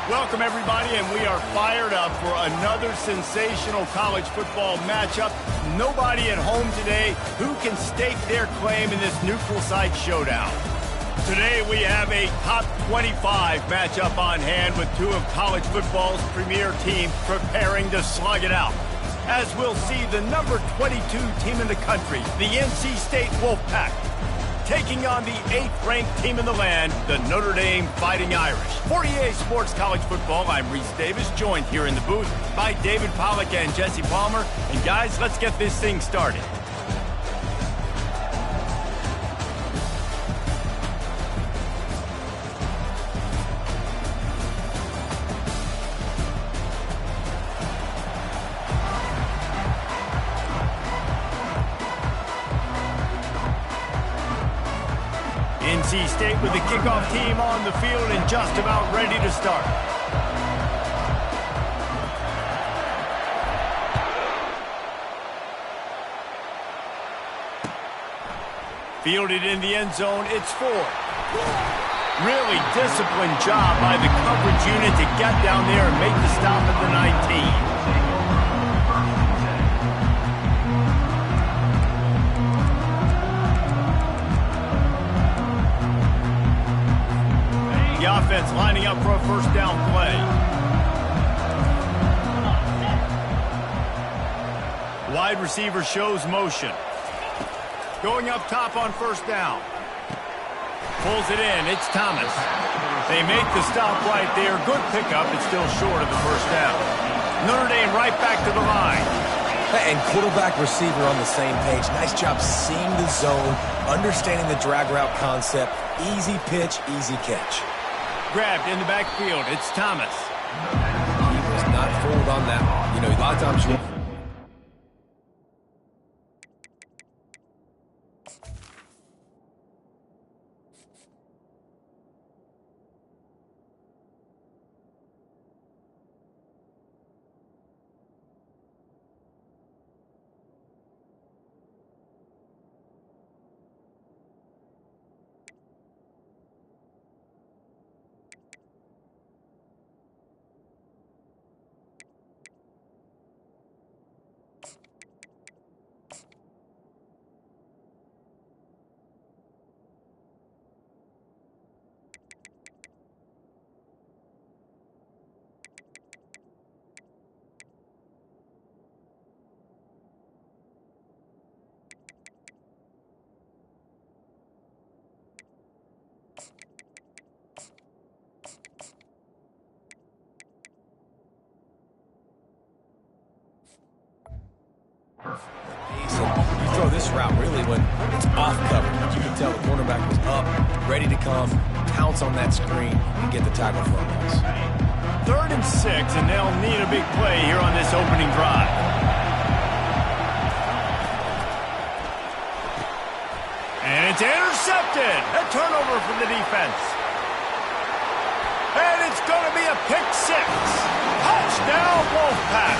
Welcome, everybody, and we are fired up for another sensational college football matchup. Nobody at home today who can stake their claim in this neutral site showdown. Today we have a top 25 matchup on hand with two of college football's premier teams preparing to slug it out. As we'll see, the number 22 team in the country, the NC State Wolfpack, taking on the 8th-ranked team in the land, the Notre Dame Fighting Irish. For EA Sports College Football, I'm Reese Davis, joined here in the booth by David Pollack and Jesse Palmer. And guys, let's get this thing started. NC State with the kickoff team on the field and just about ready to start. Fielded in the end zone, it's 4. Really disciplined job by the coverage unit to get down there and make the stop at the 19. The offense lining up for a first down play. Wide receiver shows motion. Going up top on first down. Pulls it in. It's Thomas. They make the stop right there. Good pickup. It's still short of the first down. Notre Dame right back to the line. And quarterback receiver on the same page. Nice job seeing the zone, understanding the drag route concept. Easy pitch, easy catch. Grabbed in the backfield. It's Thomas. He was not fooled on that one. You know, a lot of times you... You throw this route really when it's off cover. You can tell the cornerback was up, ready to come, pounce on that screen, and get the tackle for a loss. 3rd and 6, and they'll need a big play here on this opening drive. And it's intercepted. A turnover for the defense. And it's going to be a pick 6. Touchdown, Wolfpack.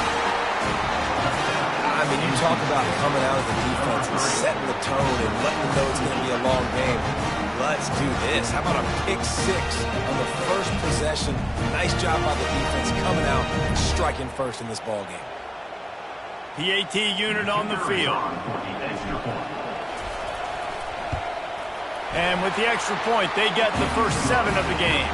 I mean, you talk about coming out of the defense and setting the tone and letting them know it's going to be a long game. Let's do this. How about a pick 6 on the first possession? Nice job by the defense coming out and striking first in this ball game. PAT unit on the field. And with the extra point, they get the first 7 of the game.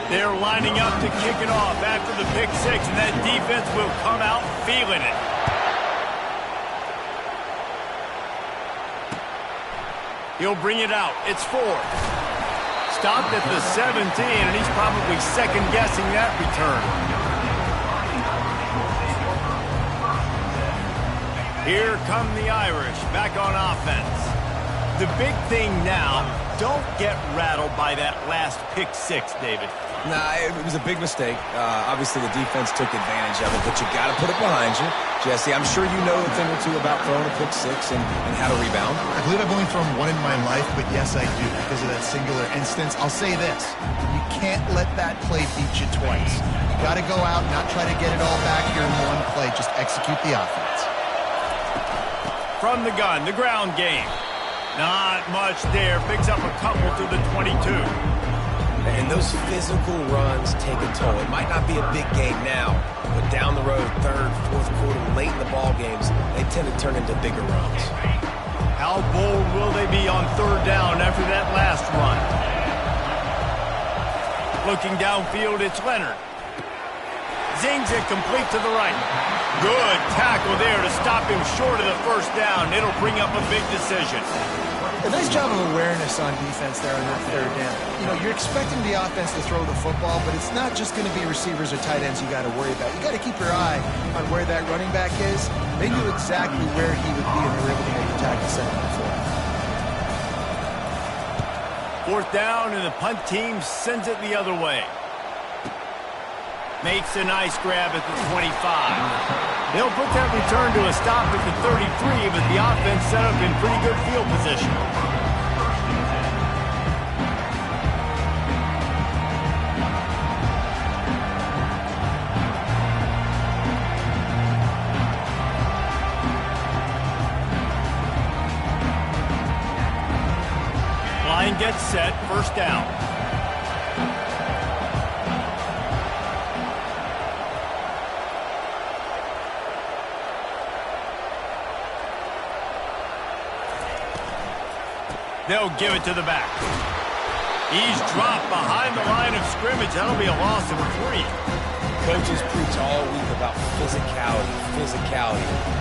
They're lining up to kick it off after the pick 6, and that defense will come out feeling it. He'll bring it out. It's 4. Stopped at the 17, and he's probably second-guessing that return. Here come the Irish back on offense. The big thing now, don't get rattled by that last pick 6, David. Nah, it was a big mistake. Obviously, the defense took advantage of it, but you got to put it behind you. Jesse, I'm sure you know a thing or two about throwing a pick six and how to rebound. I believe I've only thrown one in my life, but yes, I do because of that singular instance. I'll say this. You can't let that play beat you twice. You got to go out and not try to get it all back here in one play. Just execute the offense. From the gun, the ground game. Not much there. Picks up a couple to the 22. And those physical runs take a toll. It might not be a big game now, but down the road, third, fourth quarter, late in the ball games, they tend to turn into bigger runs. How bold will they be on third down after that last run? Looking downfield, it's Leonard. Zings it complete to the right. Good tackle there to stop him short of the first down. It'll bring up a big decision. A nice job of awareness on defense there on that third down. You know, you're expecting the offense to throw the football, but it's not just going to be receivers or tight ends you got to worry about. You got to keep your eye on where that running back is. They knew exactly where he would be, and they were able to make the tackle set him for him. Fourth down, and the punt team sends it the other way. Makes a nice grab at the 25. They'll put that return to a stop at the 33, but the offense set up in pretty good field position. Line gets set, first down. They'll give it to the back. He's dropped behind the line of scrimmage. That'll be a loss of 3. Coaches preach all week about physicality.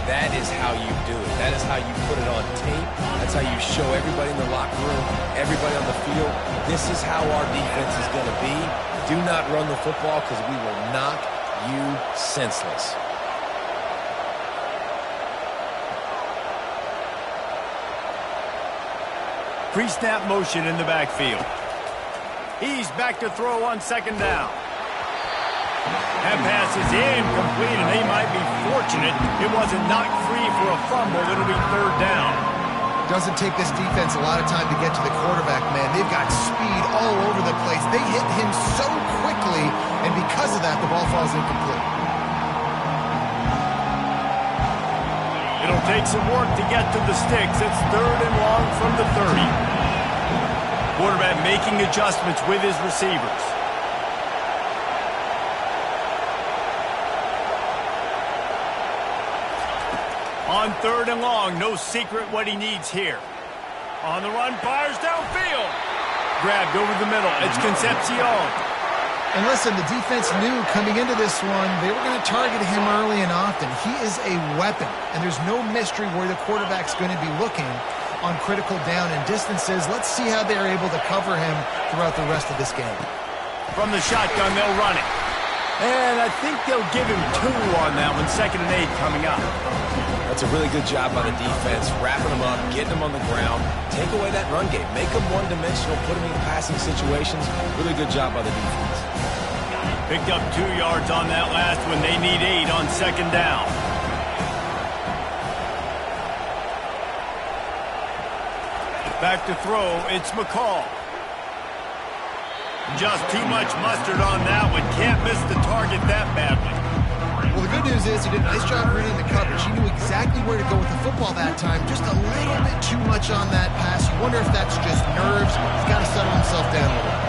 That is how you do it. That is how you put it on tape. That's how you show everybody in the locker room, everybody on the field, this is how our defense is going to be. Do not run the football because we will knock you senseless. Pre-snap motion in the backfield. He's back to throw on second down. That pass is incomplete, and they might be fortunate it wasn't knocked free for a fumble. It'll be third down. Doesn't take this defense a lot of time to get to the quarterback, man. They've got speed all over the place. They hit him so quickly, and because of that, the ball falls incomplete. It'll take some work to get to the sticks. It's third and long from the 30. Quarterback making adjustments with his receivers. On third and long, no secret what he needs here. On the run, fires downfield. Grabbed over the middle. It's Concepcion. And listen, the defense knew coming into this one, they were going to target him early and often. He is a weapon, and there's no mystery where the quarterback's going to be looking on critical down and distances. Let's see how they're able to cover him throughout the rest of this game. From the shotgun, they'll run it. And I think they'll give him 2 on that one, 2nd and 8 coming up. That's a really good job by the defense, wrapping them up, getting them on the ground, take away that run game, make them one-dimensional, put them in passing situations. Really good job by the defense. Picked up 2 yards on that last one. They need 8 on second down. Back to throw, it's McCall. Just too much mustard on that one. Can't miss the target that badly. Well, the good news is he did a nice job reading the coverage. He knew exactly where to go with the football that time. Just a little bit too much on that pass. You wonder if that's just nerves. He's got to settle himself down a little bit.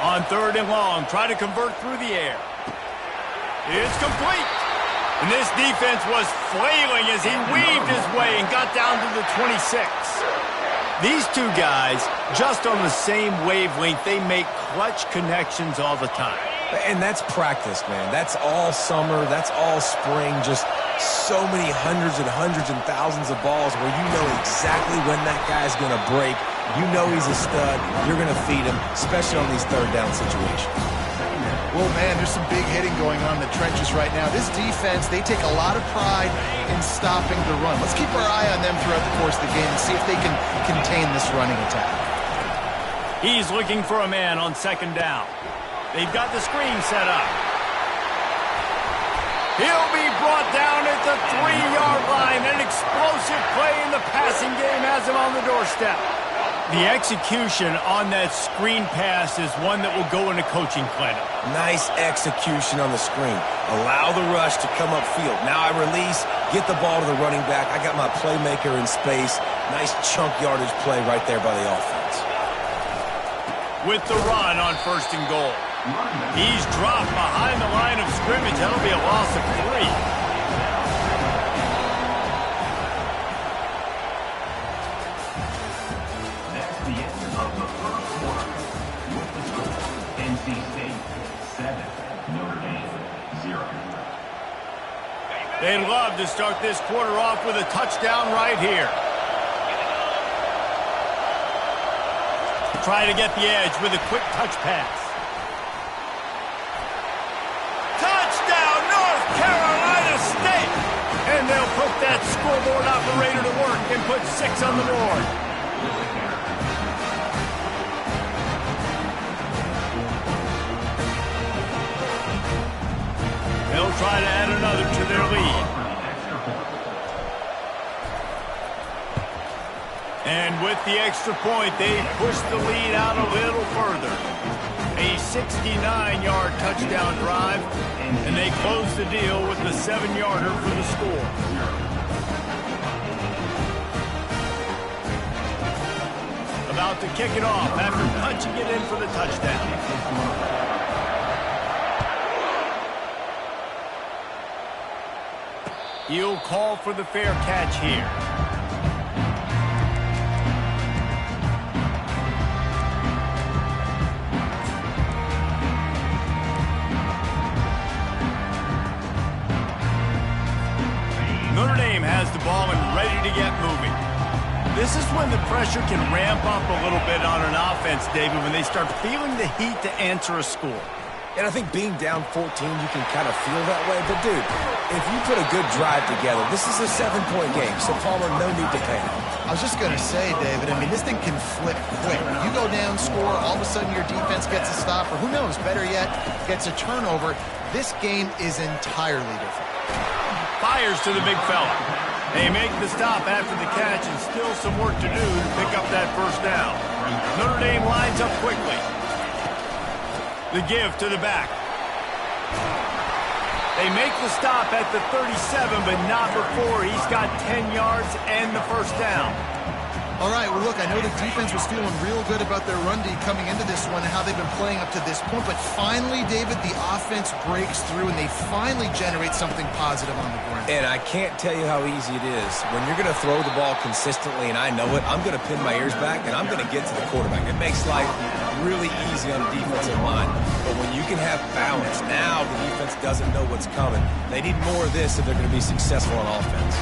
On third and long, try to convert through the air. It's complete. And this defense was flailing as he weaved his way and got down to the 26. These 2 guys, just on the same wavelength, they make clutch connections all the time. And that's practice, man. That's all summer. That's all spring. Just so many hundreds and thousands of balls where you know exactly when that guy's going to break. You know he's a stud. You're going to feed him, especially on these third down situations. Well, man, there's some big hitting going on in the trenches right now. This defense, they take a lot of pride in stopping the run. Let's keep our eye on them throughout the course of the game and see if they can contain this running attack. He's looking for a man on second down. They've got the screen set up. He'll be brought down at the 3-yard line. An explosive play in the passing game has him on the doorstep. The execution on that screen pass is one that will go in a coaching clinic. Nice execution on the screen. Allow the rush to come upfield. Now I release, get the ball to the running back. I got my playmaker in space. Nice chunk yardage play right there by the offense. With the run on first and goal. He's dropped behind the line of scrimmage. That'll be a loss of 3. They'd love to start this quarter off with a touchdown right here. Try to get the edge with a quick touch pass. Touchdown, North Carolina State! And they'll put that scoreboard operator to work and put 6 on the board. They'll try to add another to their lead. And with the extra point, they push the lead out a little further. A 69-yard touchdown drive, and they close the deal with the 7-yarder for the score. About to kick it off after punching it in for the touchdown. He'll call for the fair catch here. Notre Dame has the ball and ready to get moving. This is when the pressure can ramp up a little bit on an offense, David, when they start feeling the heat to answer a score. And I think being down 14, you can kind of feel that way. But, dude, if you put a good drive together, this is a 7-point game. So, Palmer, no need to panic. I was just going to say, David, I mean, this thing can flip quick. You go down, score, all of a sudden your defense gets a stop, or who knows, better yet, gets a turnover. This game is entirely different. Fires to the big fella. They make the stop after the catch and still some work to do to pick up that first down. Notre Dame lines up quickly. The give to the back. They make the stop at the 37, but not before he's got 10 yards and the first down. All right, well, look, I know the defense was feeling real good about their run D coming into this one and how they've been playing up to this point, but finally, David, the offense breaks through and they finally generate something positive on the ground. And I can't tell you how easy it is. When you're going to throw the ball consistently, and I know it, I'm going to pin my ears back and I'm going to get to the quarterback. It makes life really easy on the defensive line. But when you can have balance, now the defense doesn't know what's coming. They need more of this if they're going to be successful on offense.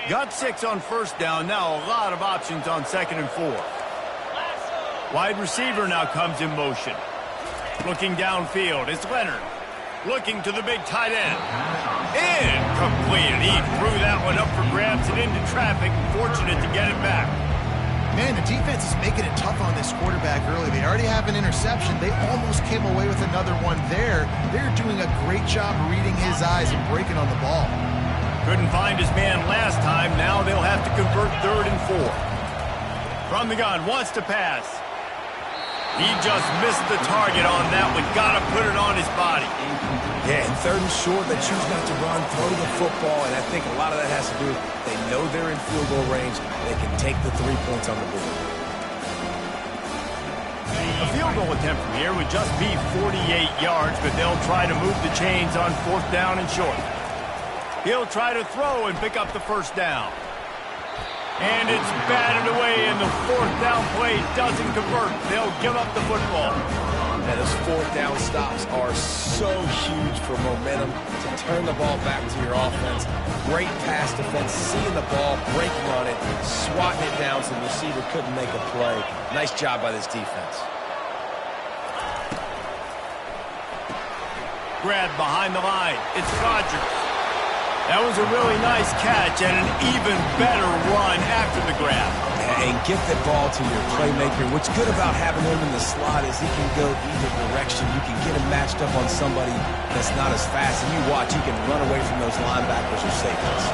Got 6 on first down. Now a lot of options on 2nd and 4. Wide receiver now comes in motion. Looking downfield, it's Leonard. Looking to the big tight end. Incomplete. He threw that one up for grabs and into traffic. Fortunate to get it back. Man, the defense is making it tough on this quarterback early. They already have an interception. They almost came away with another one there. They're doing a great job reading his eyes and breaking on the ball. Couldn't find his man last time. Now they'll have to convert 3rd and 4. From the gun, wants to pass. He just missed the target on that one. Got to put it on his body. Yeah, and 3rd and short, they choose not to run, throw the football, and I think a lot of that has to do with they know they're in field goal range. They can take the 3 points on the board. A field goal attempt from here would just be 48 yards, but they'll try to move the chains on 4th down and short. He'll try to throw and pick up the first down. And it's batted away, and the 4th down play doesn't convert. They'll give up the football. And those 4th down stops are so huge for momentum to turn the ball back to your offense. Great pass defense, seeing the ball, breaking on it, swatting it down so the receiver couldn't make a play. Nice job by this defense. grab behind the line. It's Rodgers. That was a really nice catch and an even better run after the grab. And get the ball to your playmaker. What's good about having him in the slot is he can go either direction. You can get him matched up on somebody that's not as fast. And you watch, he can run away from those linebackers or safeties.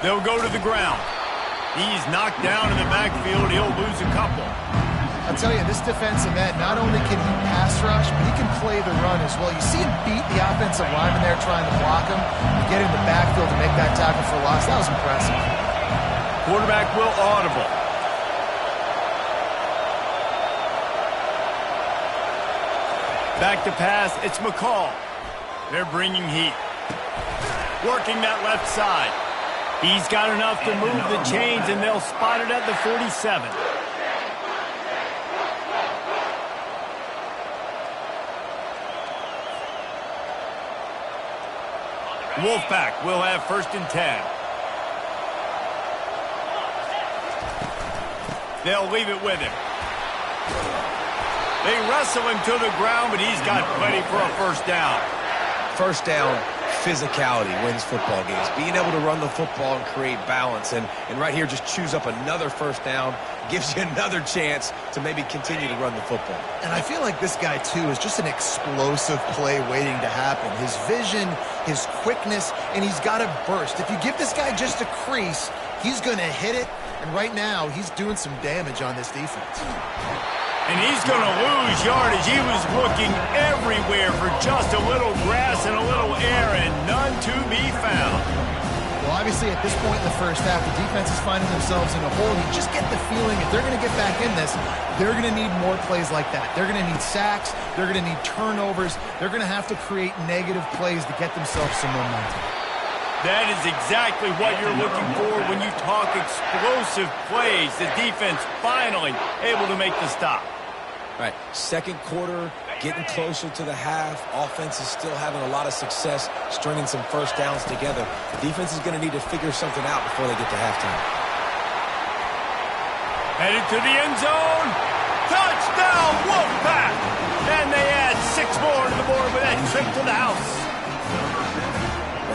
They'll go to the ground. He's knocked down in the backfield. He'll lose a couple. I'll tell you, this defensive end, not only can he pass rush, but he can play the run as well. You see him beat the offensive lineman there trying to block him and get in the backfield to make that tackle for loss. That was impressive. Quarterback will audible. Back to pass, it's McCall. They're bringing heat. Working that left side. He's got enough to move the chains, and they'll spot it at the 47. Wolfpack will have 1st and 10. They'll leave it with him. They wrestle him to the ground, but he's got plenty for a 1st down. 1st down, physicality wins football games. Being able to run the football and create balance. And right here, just choose up another 1st down. Gives you another chance to maybe continue to run the football. And I feel like this guy, too, is just an explosive play waiting to happen. His vision, his quickness, and he's got a burst. If you give this guy just a crease, he's going to hit it. And right now, he's doing some damage on this defense. And he's going to lose yardage. He was looking everywhere for just a little grass and a little air, and none to be found. Well, obviously, at this point in the 1st half, the defense is finding themselves in a hole. You just get the feeling if they're going to get back in this, they're going to need more plays like that. They're going to need sacks. They're going to need turnovers. They're going to have to create negative plays to get themselves some momentum. That is exactly what you're looking for when you talk explosive plays. The defense finally able to make the stop. All right, 2nd quarter, getting closer to the half. Offense is still having a lot of success stringing some 1st downs together. Defense is going to need to figure something out before they get to halftime. Headed to the end zone. Touchdown, Wolfpack! And they add 6 more to the board with that trip to the house.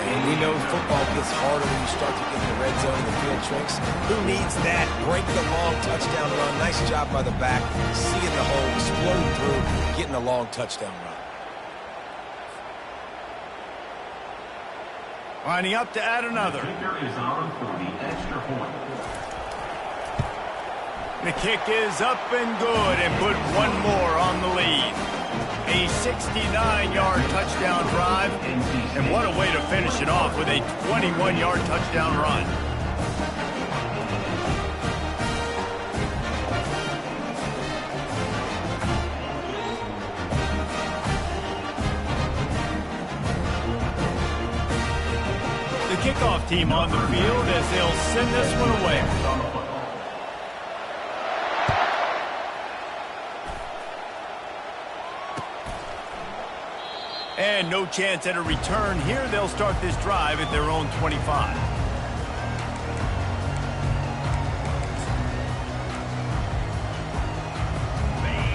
And we know football gets harder when you start to get in the red zone and the field tricks. Who needs that? Break the long touchdown run. Nice job by the back. Seeing the hole, explode through, getting a long touchdown run. Lining up to add another. The kick is up and good and put 1 more on the lead. A 69-yard touchdown drive, and what a way to finish it off with a 21-yard touchdown run. The kickoff team on the field as they'll send this one away. And no chance at a return here. They'll start this drive at their own 25.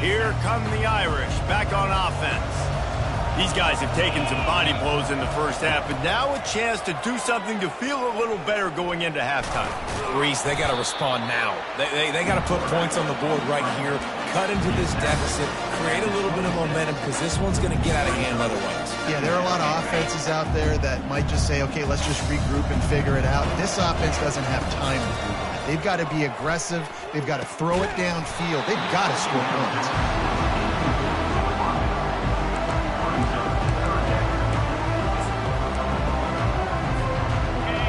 Here come the Irish back on offense. These guys have taken some body blows in the 1st half, but now a chance to do something to feel a little better going into halftime. Reese, they got to respond now. They got to put points on the board right here, cut into this deficit, create a little bit of momentum, because this one's going to get out of hand otherwise. Yeah, there are a lot of offenses out there that might just say, okay, let's just regroup and figure it out. This offense doesn't have time to do that. They've got to be aggressive. They've got to throw it downfield. They've got to score points.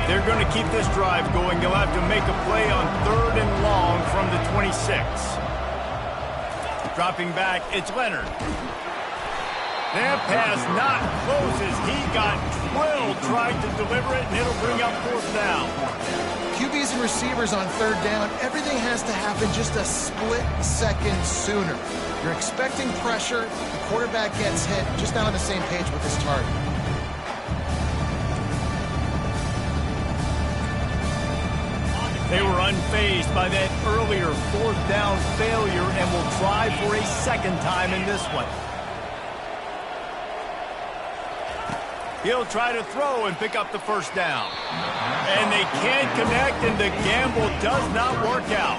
They're going to keep this drive going. They'll have to make a play on 3rd and long from the 26. Dropping back, it's Leonard. That pass not closes. He got drilled trying to deliver it, and it'll bring up 4th down. QBs and receivers on 3rd down, everything has to happen just a split second sooner. You're expecting pressure, the quarterback gets hit, just not on the same page with his target. They were unfazed by that earlier fourth down failure and will try for a second time in this one. He'll try to throw and pick up the first down. And they can't connect, and the gamble does not work out.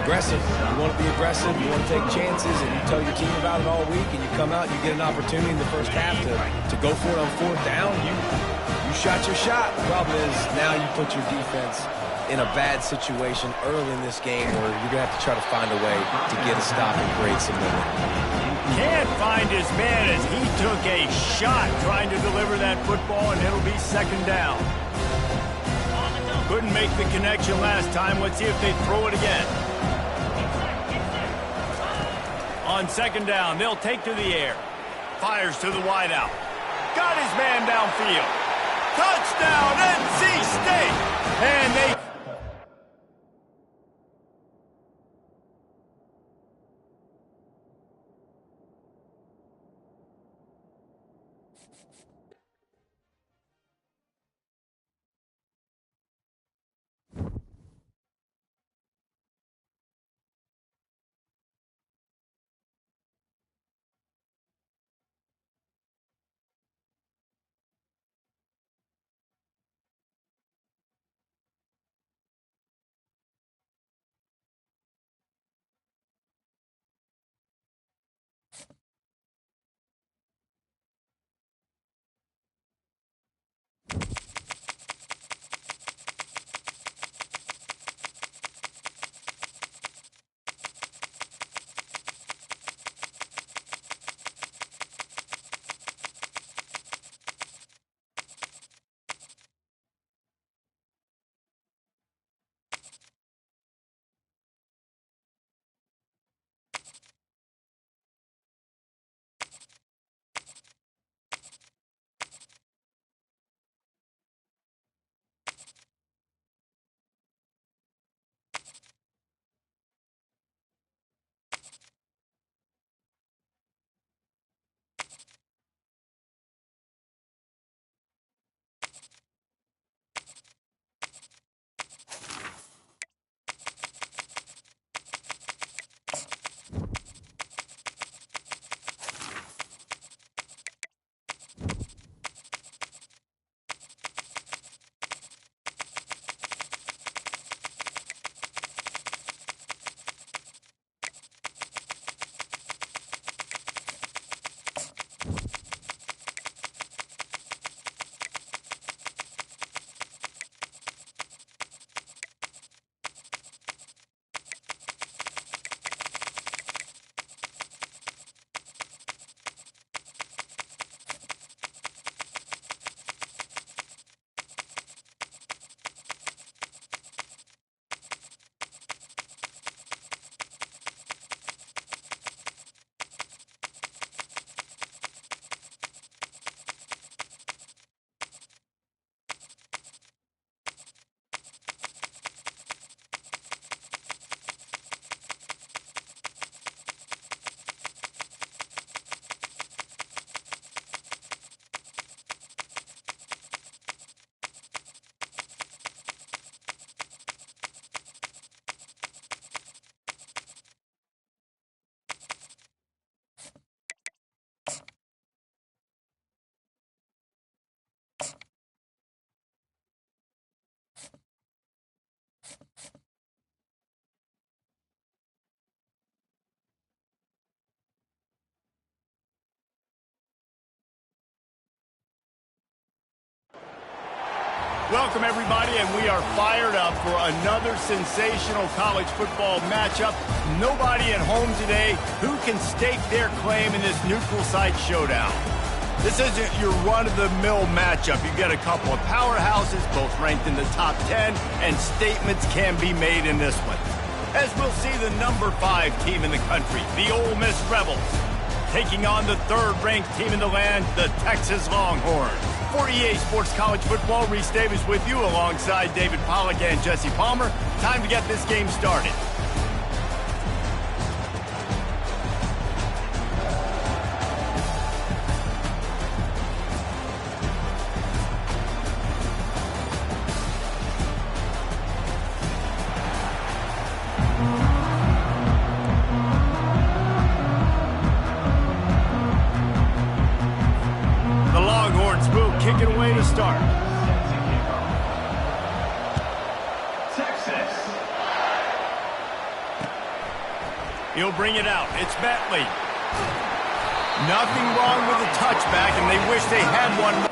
Aggressive. You want to be aggressive. You want to take chances, and you tell your team about it all week, and you come out and you get an opportunity in the first half to go for it on fourth down. You shot your shot. The problem is now you put your defense in a bad situation early in this game where you're going to have to try to find a way to get a stop and create some momentum. Can't find his man as he took a shot trying to deliver that football, and it'll be second down. Couldn't make the connection last time. Let's see if they throw it again. On second down, they'll take to the air. Fires to the wideout. Got his man downfield. Touchdown, NC State! And they... Welcome, everybody, and we are fired up for another sensational college football matchup. Nobody at home today who can stake their claim in this neutral site showdown. This isn't your run-of-the-mill matchup. You get a couple of powerhouses, both ranked in the top 10, and statements can be made in this one. As we'll see the number 5 team in the country, the Ole Miss Rebels, taking on the 3rd-ranked team in the land, the Texas Longhorns. For EA Sports College Football, Reese Davis with you alongside David Pollack and Jesse Palmer. Time to get this game started. kick it away to start. Texas. He'll bring it out. It's Bentley. Nothing wrong with the touchback, and they wish they had one.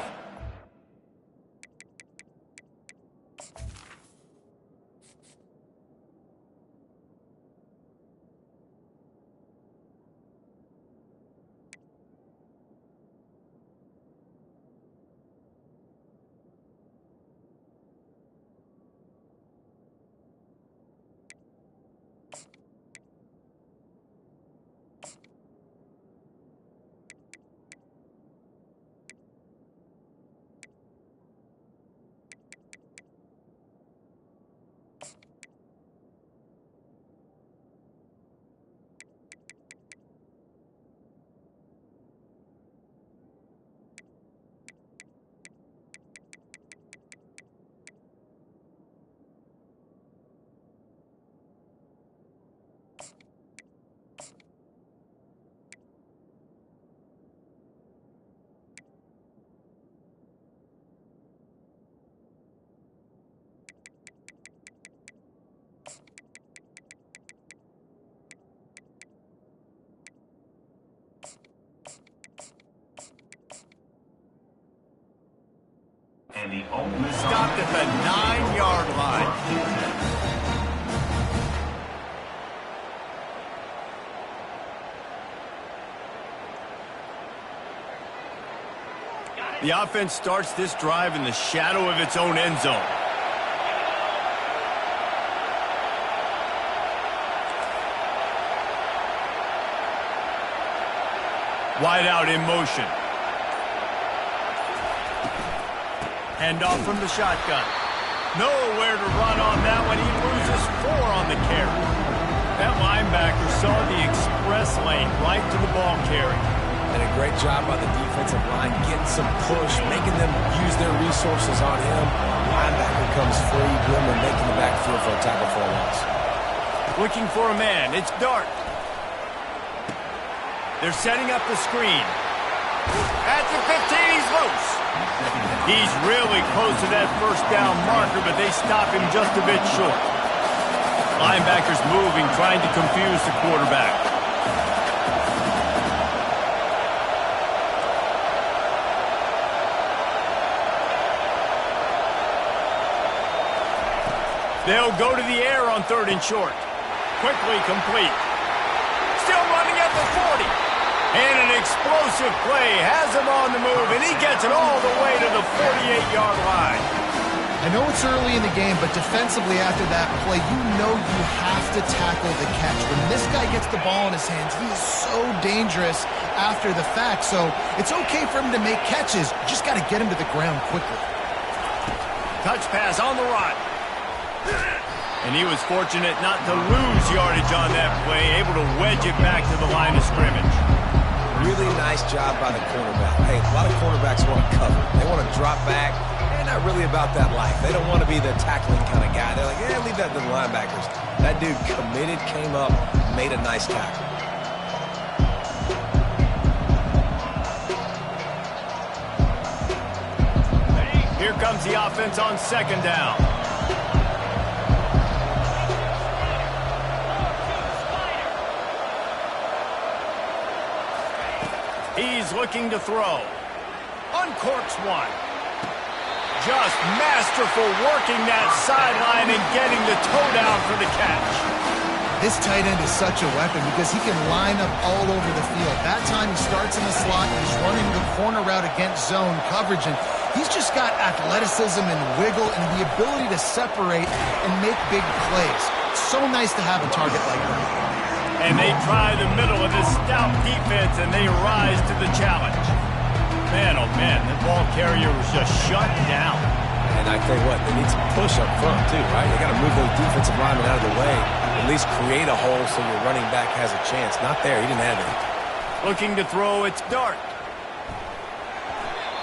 And the opening Stopped at the 9-yard line. The offense starts this drive in the shadow of its own end zone. Wide out in motion. Handoff from the shotgun. Nowhere to run on that one. He loses 4 on the carry. That linebacker saw the express lane right to the ball carry. And a great job by the defensive line, getting some push, making them use their resources on him. Linebacker comes free, Grimmer making the backfield for a tackle for a loss. Looking for a man. It's Dart. They're setting up the screen. At the 15, he's loose. He's really close to that first down marker, but they stop him just a bit short. Linebackers moving, trying to confuse the quarterback. They'll go to the air on 3rd and short. Quickly complete. Still running at the 40. And an explosive play has him on the move, and he gets it all the way to the 48-yard line. I know it's early in the game, but defensively after that play, you know you have to tackle the catch. When this guy gets the ball in his hands, he is so dangerous after the fact. So it's okay for him to make catches. You just got to get him to the ground quickly. Touch pass on the run. And he was fortunate not to lose yardage on that play, able to wedge it back to the line of scrimmage. Really nice job by the cornerback. Hey, a lot of cornerbacks want to cover. They want to drop back. They're not really about that life. They don't want to be the tackling kind of guy. They're like, yeah, leave that to the linebackers. That dude committed, came up, made a nice tackle. Here comes the offense on 2nd down. He's looking to throw. Uncorks one. Just masterful working that sideline and getting the toe down for the catch. This tight end is such a weapon because he can line up all over the field. That time he starts in the slot, he's running the corner route against zone coverage, and he's just got athleticism and wiggle and the ability to separate and make big plays. It's so nice to have a target like that. And they try the middle of this stout defense, and they rise to the challenge. Man, oh man, the ball carrier was just shut down. And I tell you what, they need some push up front too, right? They got to move those defensive linemen out of the way, at least create a hole so your running back has a chance. Not there, he didn't have it. Looking to throw, it's Dart.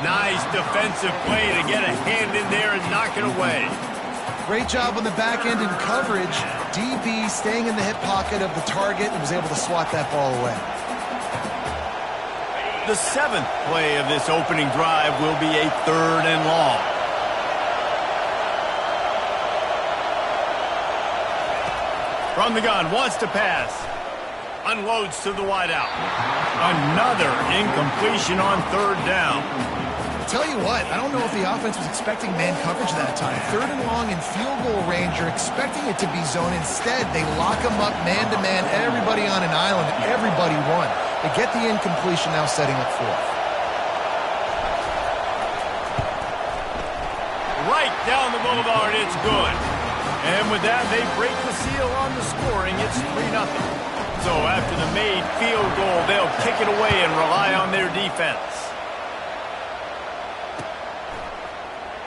Nice defensive play to get a hand in there and knock it away. Great job on the back end in coverage. DB staying in the hip pocket of the target and was able to swat that ball away. The 7th play of this opening drive will be a 3rd and long. From the gun, wants to pass. Unloads to the wideout. Another incompletion on 3rd down. Tell you what, I don't know if the offense was expecting man coverage that time. 3rd and long in field goal range, you're expecting it to be zone. Instead, they lock them up man-to-man, everybody on an island, everybody won. They get the incompletion, now setting up 4th. Right down the boulevard, it's good. And with that, they break the seal on the scoring. It's 3-0. So after the made field goal, they'll kick it away and rely on their defense.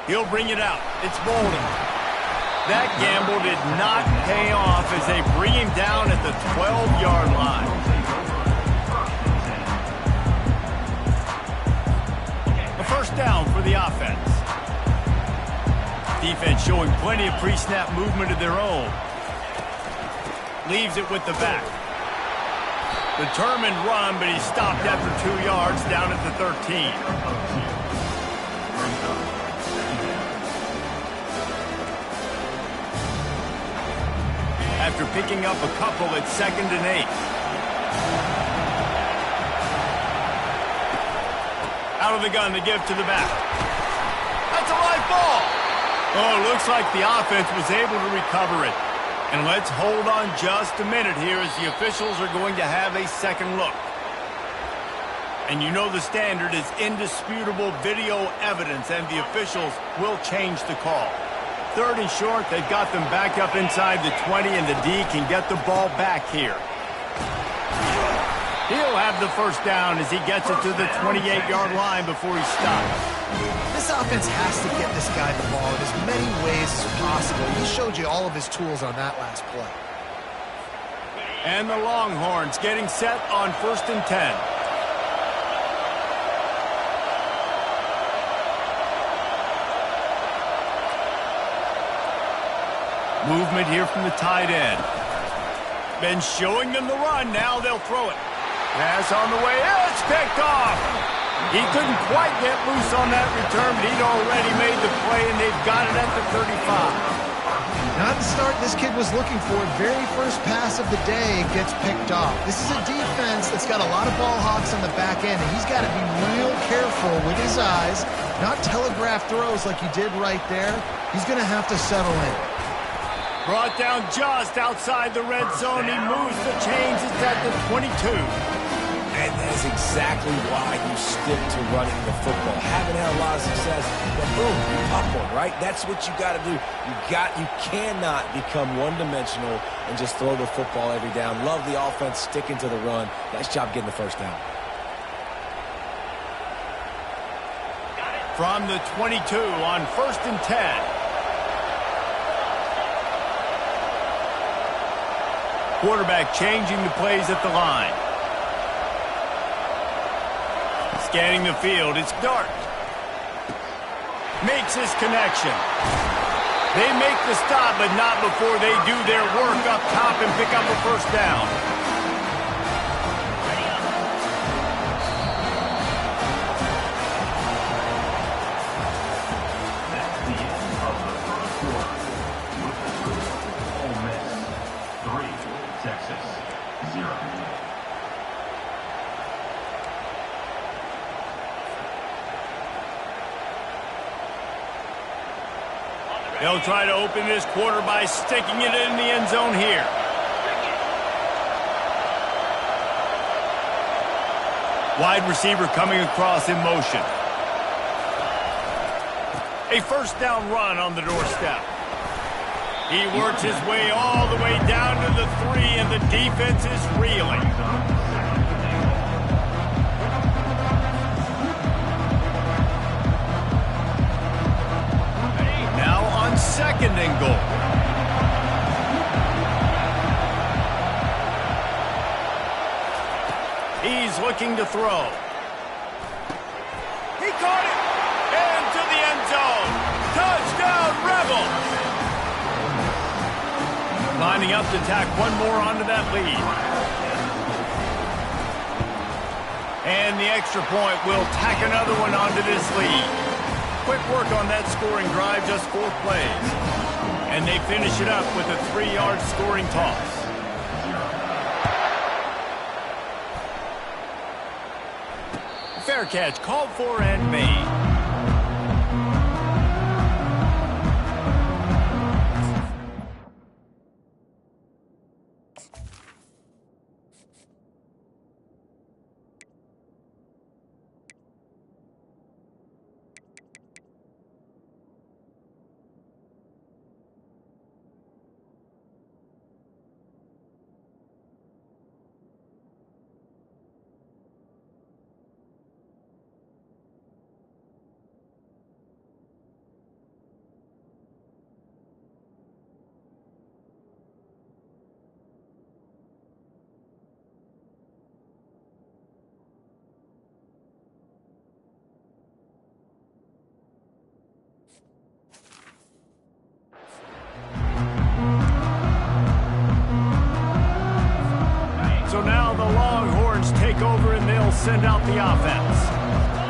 He'll bring it out. It's Bolden. That gamble did not pay off as they bring him down at the 12-yard line. A 1st down for the offense. Defense showing plenty of pre-snap movement of their own. Leaves it with the back. Determined run, but he stopped after 2 yards down at the 13. After picking up a couple at 2nd and 8. Out of the gun to give to the back. That's a live ball. Oh, looks like the offense was able to recover it. And let's hold on just a minute here as the officials are going to have a second look. And you know the standard is indisputable video evidence, and the officials will change the call. 3rd and short, they've got them back up inside the 20, and the D can get the ball back here. He'll have the 1st down as he gets it to the 28-yard line before he stops. This offense has to get this guy the ball in as many ways as possible. He showed you all of his tools on that last play. And the Longhorns getting set on 1st and 10. Movement here from the tight end. Been showing them the run. Now they'll throw it. Pass on the way. It's picked off. He couldn't quite get loose on that return, but he'd already made the play, and they've got it at the 35. Not the start this kid was looking for. Very first pass of the day gets picked off. This is a defense that's got a lot of ball hawks on the back end, and he's got to be real careful with his eyes, not telegraph throws like he did right there. He's going to have to settle in. Brought down just outside the red zone. He moves the chains. It's at the 22. And that's exactly why you stick to running the football. Haven't had a lot of success, but boom, you pop one, right? That's what you got to do. You cannot become one-dimensional and just throw the football every down. Love the offense sticking to the run. Nice job getting the 1st down. From the 22 on 1st and 10. Quarterback changing the plays at the line. Scanning the field, it's Dart. Makes his connection. They make the stop, but not before they do their work up top and pick up a 1st down. They'll try to open this quarter by sticking it in the end zone here. Wide receiver coming across in motion. A 1st down run on the doorstep. He works his way all the way down to the 3, and the defense is reeling. Now on 2nd and goal. He's looking to throw. He caught it! Into the end zone! Touchdown, Rebels! Lining up to tack one more onto that lead. And the extra point will tack another one onto this lead. Quick work on that scoring drive, just 4 plays. And they finish it up with a 3-yard scoring toss. Fair catch, called for and made. So now the Longhorns take over and they'll send out the offense.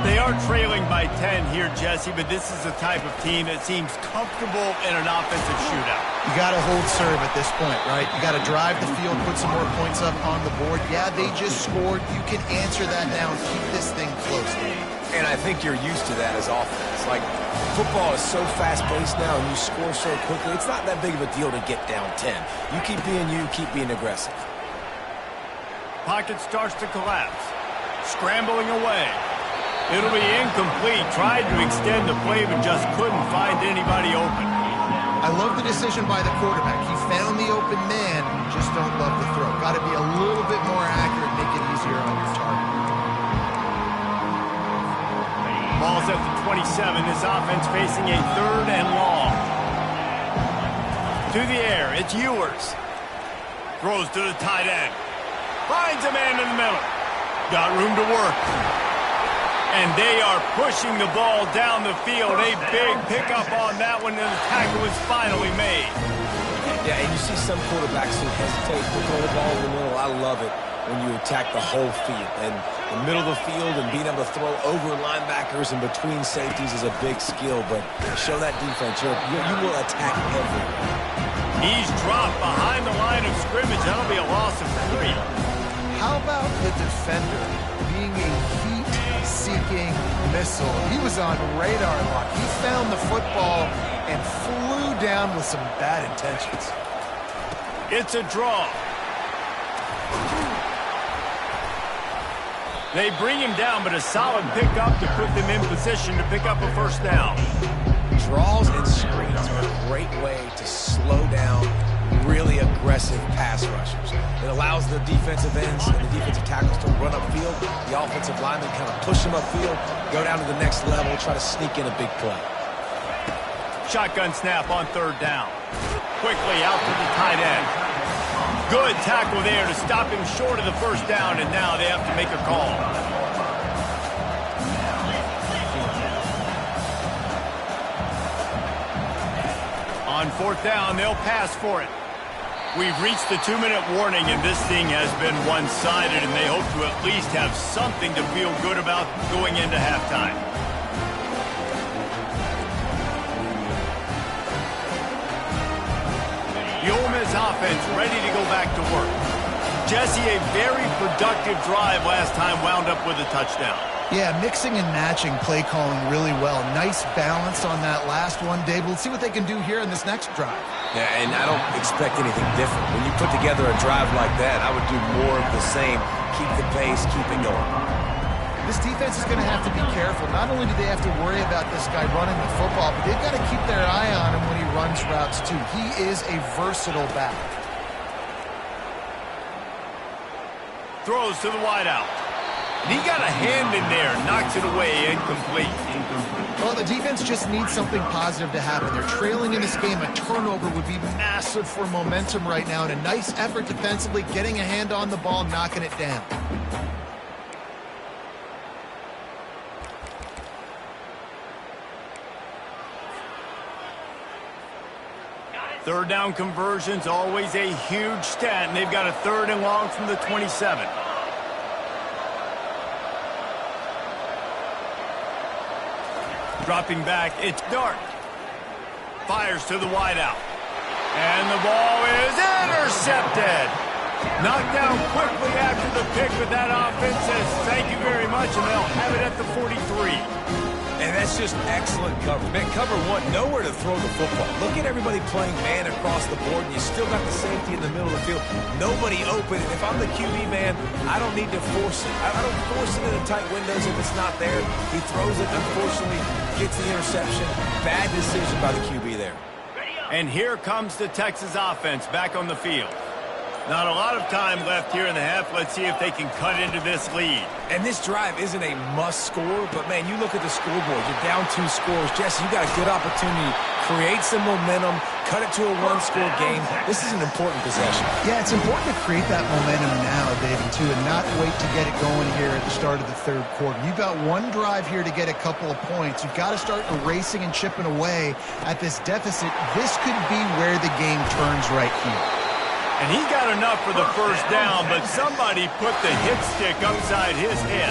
They are trailing by 10 here, Jesse, but this is the type of team that seems comfortable in an offensive shootout. You got to hold serve at this point, right? You got to drive the field, put some more points up on the board. Yeah, they just scored. You can answer that now and keep this thing close. And I think you're used to that as offense. Like, football is so fast-paced now and you score so quickly, it's not that big of a deal to get down 10. You, keep being aggressive. Pocket starts to collapse. Scrambling away. It'll be incomplete. Tried to extend the play, but just couldn't find anybody open. I love the decision by the quarterback. He found the open man, just don't love the throw. Got to be a little bit more accurate, make it easier on your target. Ball's at the 27. This offense facing a 3rd and long. To the air, it's Ewers. Throws to the tight end. Finds a man in the middle. Got room to work. And they are pushing the ball down the field. A big pickup on that one, and the tackle was finally made. Yeah, and you see some quarterbacks who hesitate to throw the ball in the middle. I love it when you attack the whole field. And the middle of the field and being able to throw over linebackers and between safeties is a big skill. But show that defense. You will attack everywhere. He's dropped behind the line of scrimmage. That'll be a loss of 3. How about the defender being a heat-seeking missile? He was on radar lock. He found the football and flew down with some bad intentions. It's a draw. They bring him down, but a solid pickup to put them in position to pick up a 1st down. Draws and screens are a great way to slow down really aggressive pass rushers. It allows the defensive ends and the defensive tackles to run upfield. The offensive linemen kind of push them upfield, go down to the next level, try to sneak in a big play. Shotgun snap on 3rd down. Quickly out to the tight end. Good tackle there to stop him short of the 1st down, and now they have to make a call. On 4th down, they'll pass for it. We've reached the 2-minute warning, and this thing has been one-sided, and they hope to at least have something to feel good about going into halftime. The Ole Miss offense ready to go back to work. Jesse, a very productive drive last time, wound up with a touchdown. Yeah, mixing and matching play calling really well. Nice balance on that last one, Dave. We'll see what they can do here in this next drive. Yeah, and I don't expect anything different. When you put together a drive like that, I would do more of the same. Keep the pace, keep it going. This defense is going to have to be careful. Not only do they have to worry about this guy running the football, but they've got to keep their eye on him when he runs routes too. He is a versatile back. Throws to the wideout. And he got a hand in there, knocks it away, incomplete. Well, the defense just needs something positive to happen. They're trailing in this game. A turnover would be massive for momentum right now, and a nice effort defensively, getting a hand on the ball, knocking it down. Third down conversions, always a huge stat, and they've got a 3rd and long from the 27. Dropping back, it's Dart. Fires to the wideout. And the ball is intercepted. Knocked down quickly after the pick, but that offense says thank you very much, and they'll have it at the 43. And that's just excellent coverage. Man, cover one, nowhere to throw the football. Look at everybody playing man across the board, and you still got the safety in the middle of the field. Nobody open, and if I'm the QB, man, I don't need to force it. I don't force it into tight windows if it's not there. He throws it, unfortunately, gets the interception. Bad decision by the QB there. And here comes the Texas offense back on the field. Not a lot of time left here in the half. Let's see if they can cut into this lead. And this drive isn't a must score, but, man, you look at the scoreboard. You're down 2 scores. Jesse, you got a good opportunity. Create some momentum. Cut it to a 1-score game. This is an important possession. Yeah, it's important to create that momentum now, David, too, and not wait to get it going here at the start of the third quarter. You've got one drive here to get a couple of points. You've got to start erasing and chipping away at this deficit. This could be where the game turns right here. And he got enough for the first down, but somebody put the hit stick upside his head.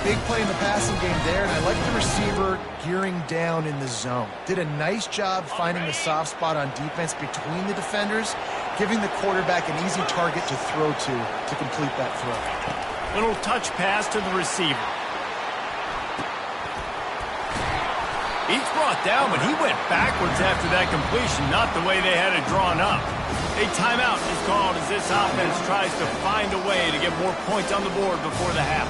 Big play in the passing game there, and I like the receiver gearing down in the zone. Did a nice job finding the soft spot on defense between the defenders, giving the quarterback an easy target to throw to complete that throw. Little touch pass to the receiver. He's brought down, but he went backwards after that completion, not the way they had it drawn up. A timeout is called as this offense tries to find a way to get more points on the board before the half.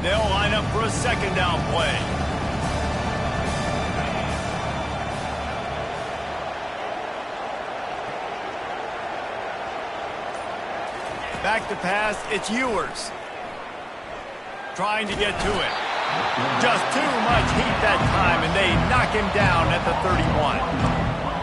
They'll line up for a second down play. Back to pass, it's Ewers. Trying to get to it. Just too much heat that time, and they knock him down at the 31.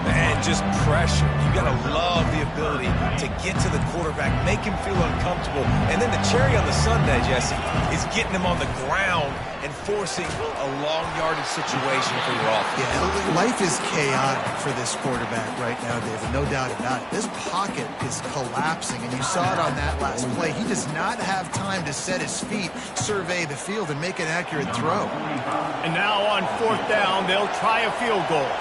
Man, just pressure. You got to love the ability to get to the quarterback, make him feel uncomfortable. And then the cherry on the sundae, Jesse, is getting him on the ground and forcing a long yardage situation for your offense. Yeah, life is chaotic for this quarterback right now, David, no doubt about it. This pocket is collapsing, and you saw it on that last play. He does not have time to set his feet, survey the field, and make an accurate throw. And now on 4th down, they'll try a field goal.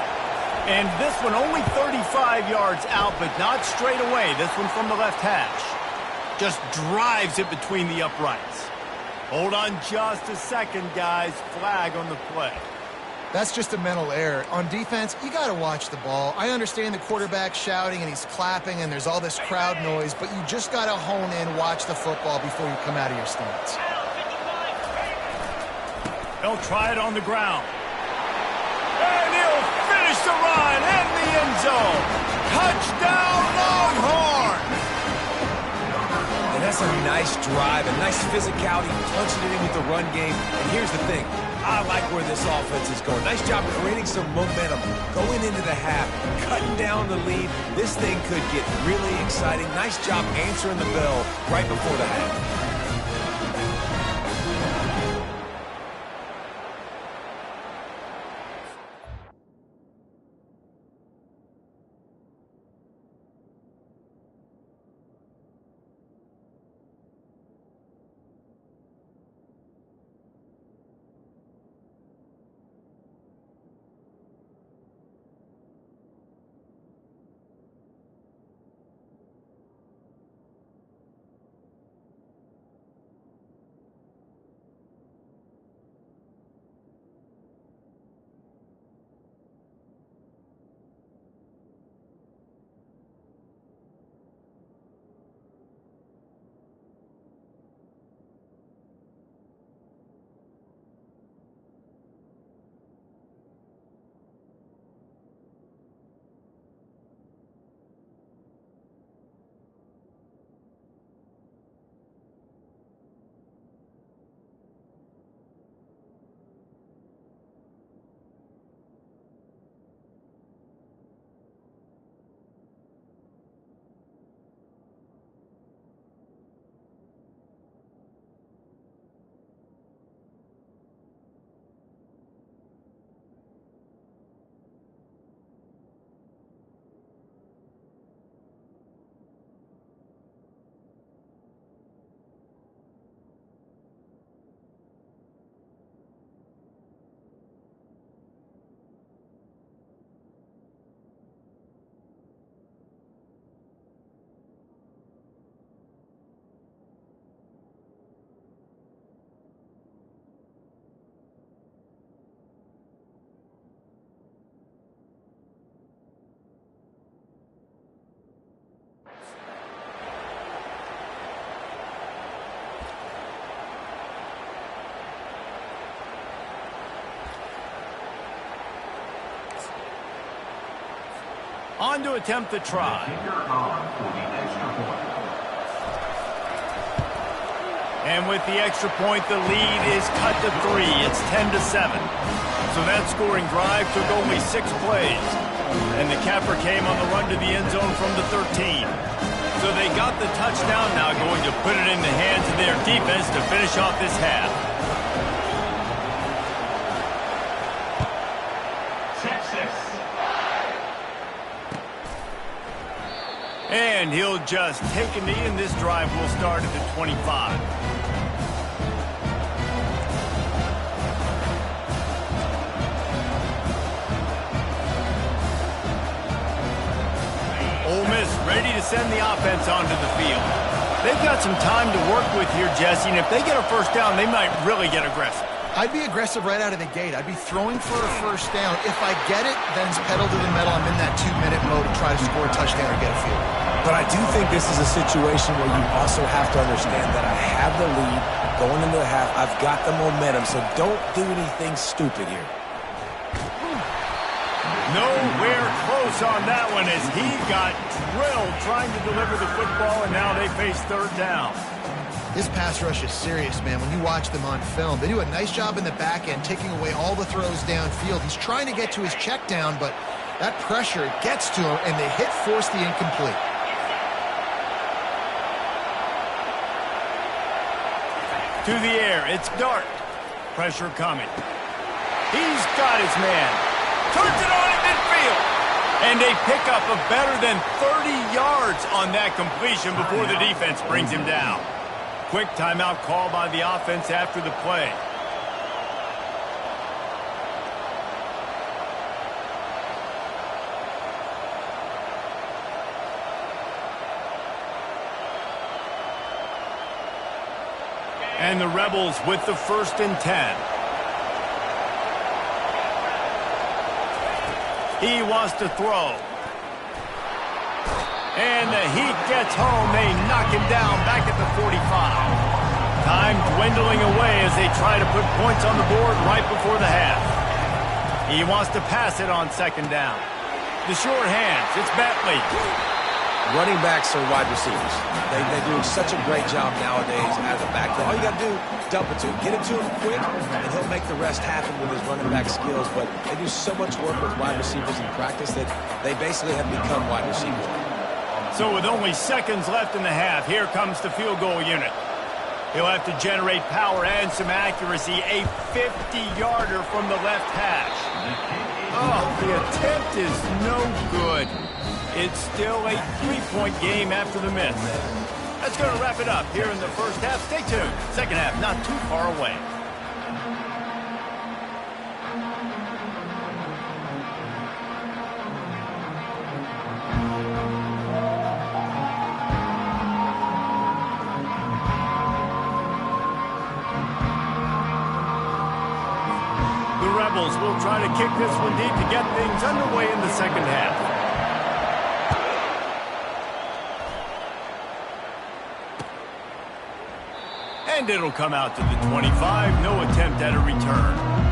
And this one only 35 yards out, but not straight away. This one from the left hash. Just drives it between the uprights. Hold on just a second, guys. Flag on the play. That's just a mental error. On defense, you got to watch the ball. I understand the quarterback shouting and he's clapping and there's all this crowd noise, but you just got to hone in, watch the football before you come out of your stance. They'll try it on the ground. And he'll finish the run in the end zone. Touchdown, Longhorns! And that's a nice drive, a nice physicality, punching it in with the run game. And here's the thing. I like where this offense is going. Nice job creating some momentum going into the half, cutting down the lead. This thing could get really exciting. Nice job answering the bell right before the half. On to attempt the try. And with the extra point, the lead is cut to 3. It's 10-7. So that scoring drive took only 6 plays. And the capper came on the run to the end zone from the 13. So they got the touchdown, now going to put it in the hands of their defense to finish off this half. And he'll just take a knee, and this drive will start at the 25. Ole Miss ready to send the offense onto the field. They've got some time to work with here, Jesse, and if they get a first down, they might really get aggressive. I'd be aggressive right out of the gate. I'd be throwing for a first down. If I get it, then it's pedal to the metal. I'm in that 2-minute mode to try to score a touchdown or get a field. But I do think this is a situation where you also have to understand that I have the lead going into the half. I've got the momentum, so don't do anything stupid here. Nowhere close on that one as he got drilled trying to deliver the football, and now they face third down. This pass rush is serious, man. When you watch them on film, they do a nice job in the back end, taking away all the throws downfield. He's trying to get to his check down, but that pressure gets to him, and they force the incomplete. To the air, it's Dart. Pressure coming. He's got his man. Turns it on at midfield. And they pick up a better than 30 yards on that completion before the defense brings him down. Quick timeout call by the offense after the play. And the Rebels with the 1st and 10. He wants to throw. And the Heat gets home. They knock him down back at the 45. Time dwindling away as they try to put points on the board right before the half. He wants to pass it on 2nd down. The short hands. It's Bentley. Running backs are wide receivers. They do such a great job nowadays out of the backfield. All you got to do, dump it to him. Get it to him quick, and he'll make the rest happen with his running back skills. But they do so much work with wide receivers in practice that they basically have become wide receivers. So with only seconds left in the half, here comes the field goal unit. He'll have to generate power and some accuracy. A 50-yarder from the left hash. Oh, the attempt is no good. It's still a 3-point game after the miss. That's going to wrap it up here in the first half. Stay tuned. Second half not too far away. The Rebels will try to kick this one deep to get things underway in the second half. And it'll come out to the 25. No attempt at a return.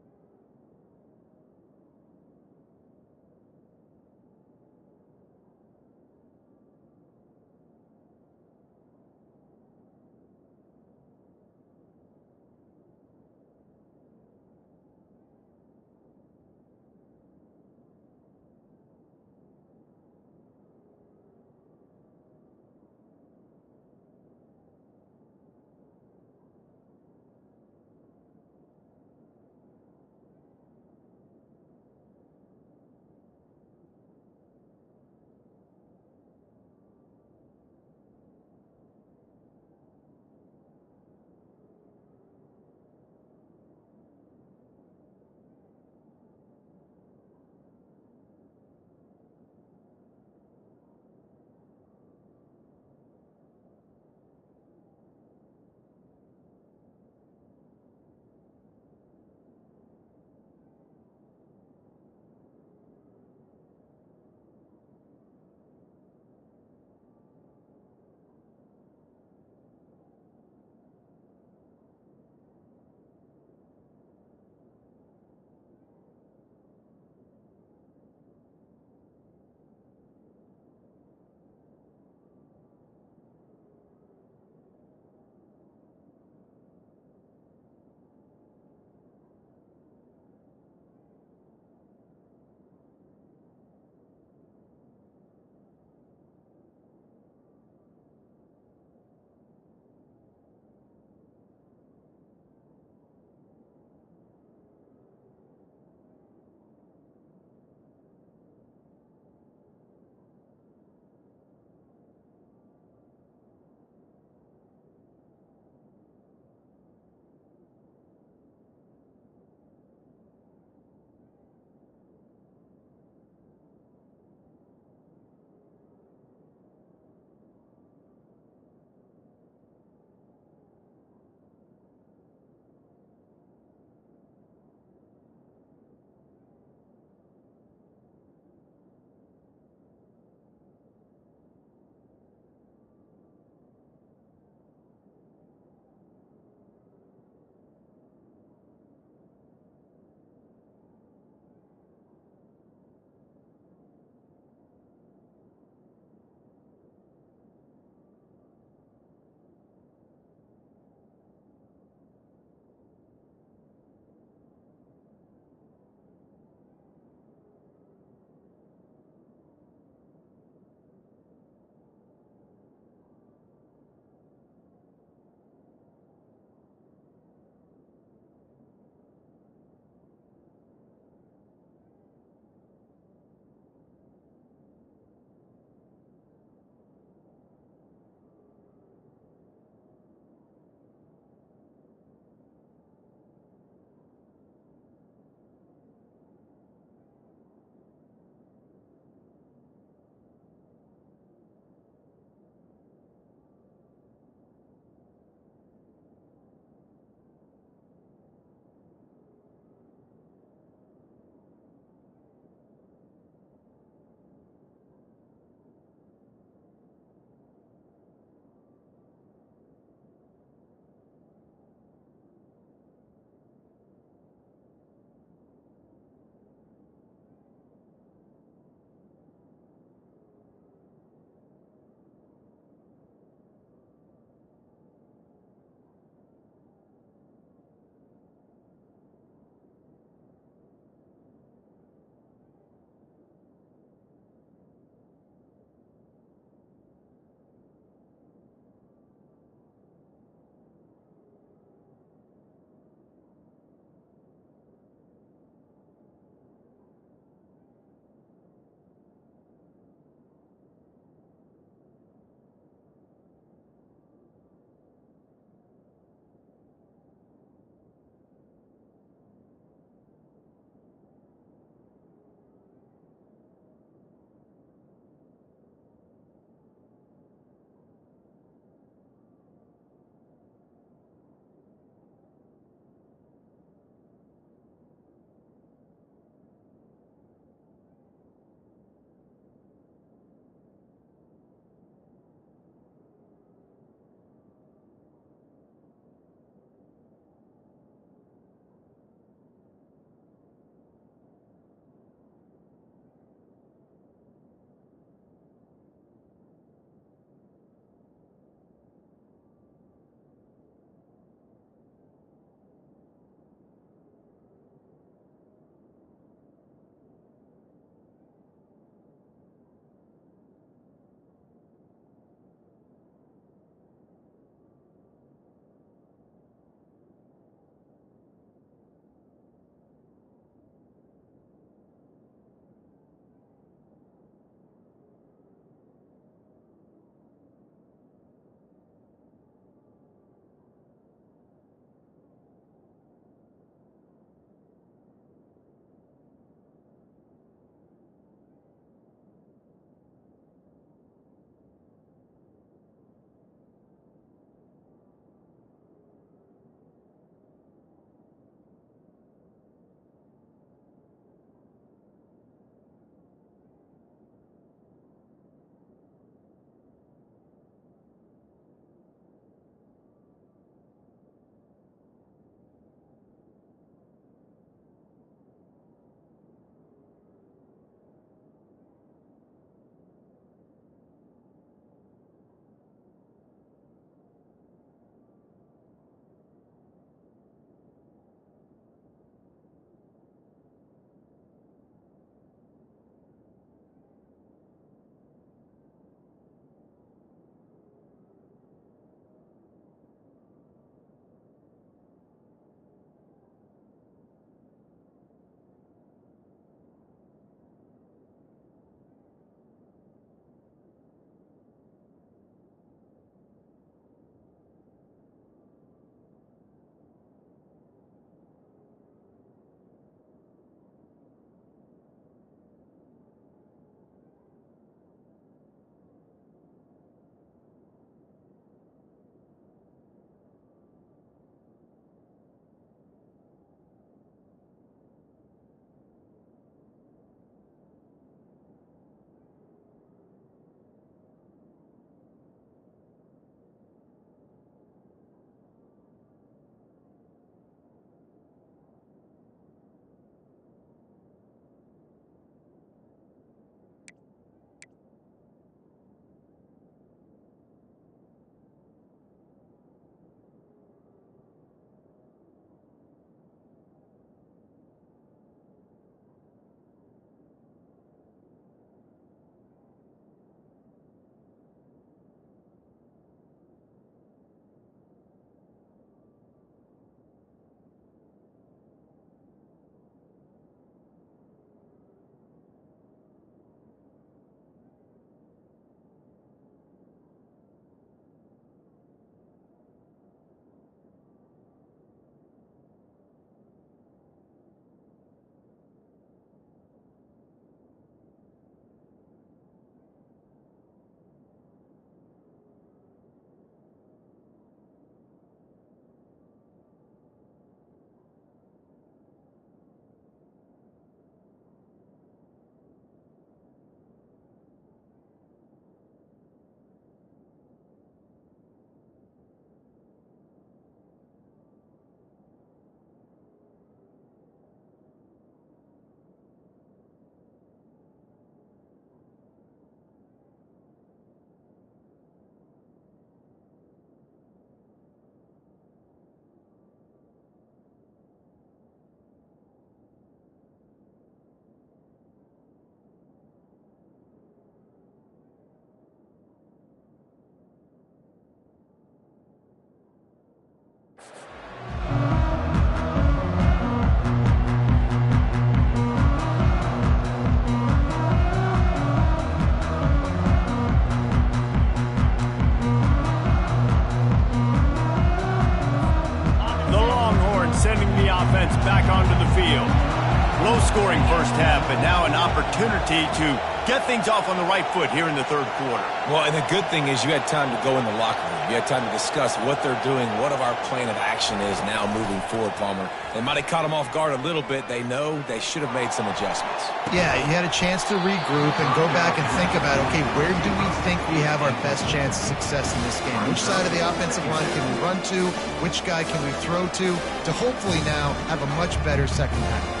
first half, but now an opportunity to get things off on the right foot here in the third quarter. Well, and the good thing is you had time to go in the locker room. You had time to discuss what they're doing, what of our plan of action is now moving forward, Palmer. They might have caught them off guard a little bit. They know they should have made some adjustments. Yeah, you had a chance to regroup and go back and think about, okay, where do we think we have our best chance of success in this game? Which side of the offensive line can we run to? Which guy can we throw to hopefully now have a much better second half?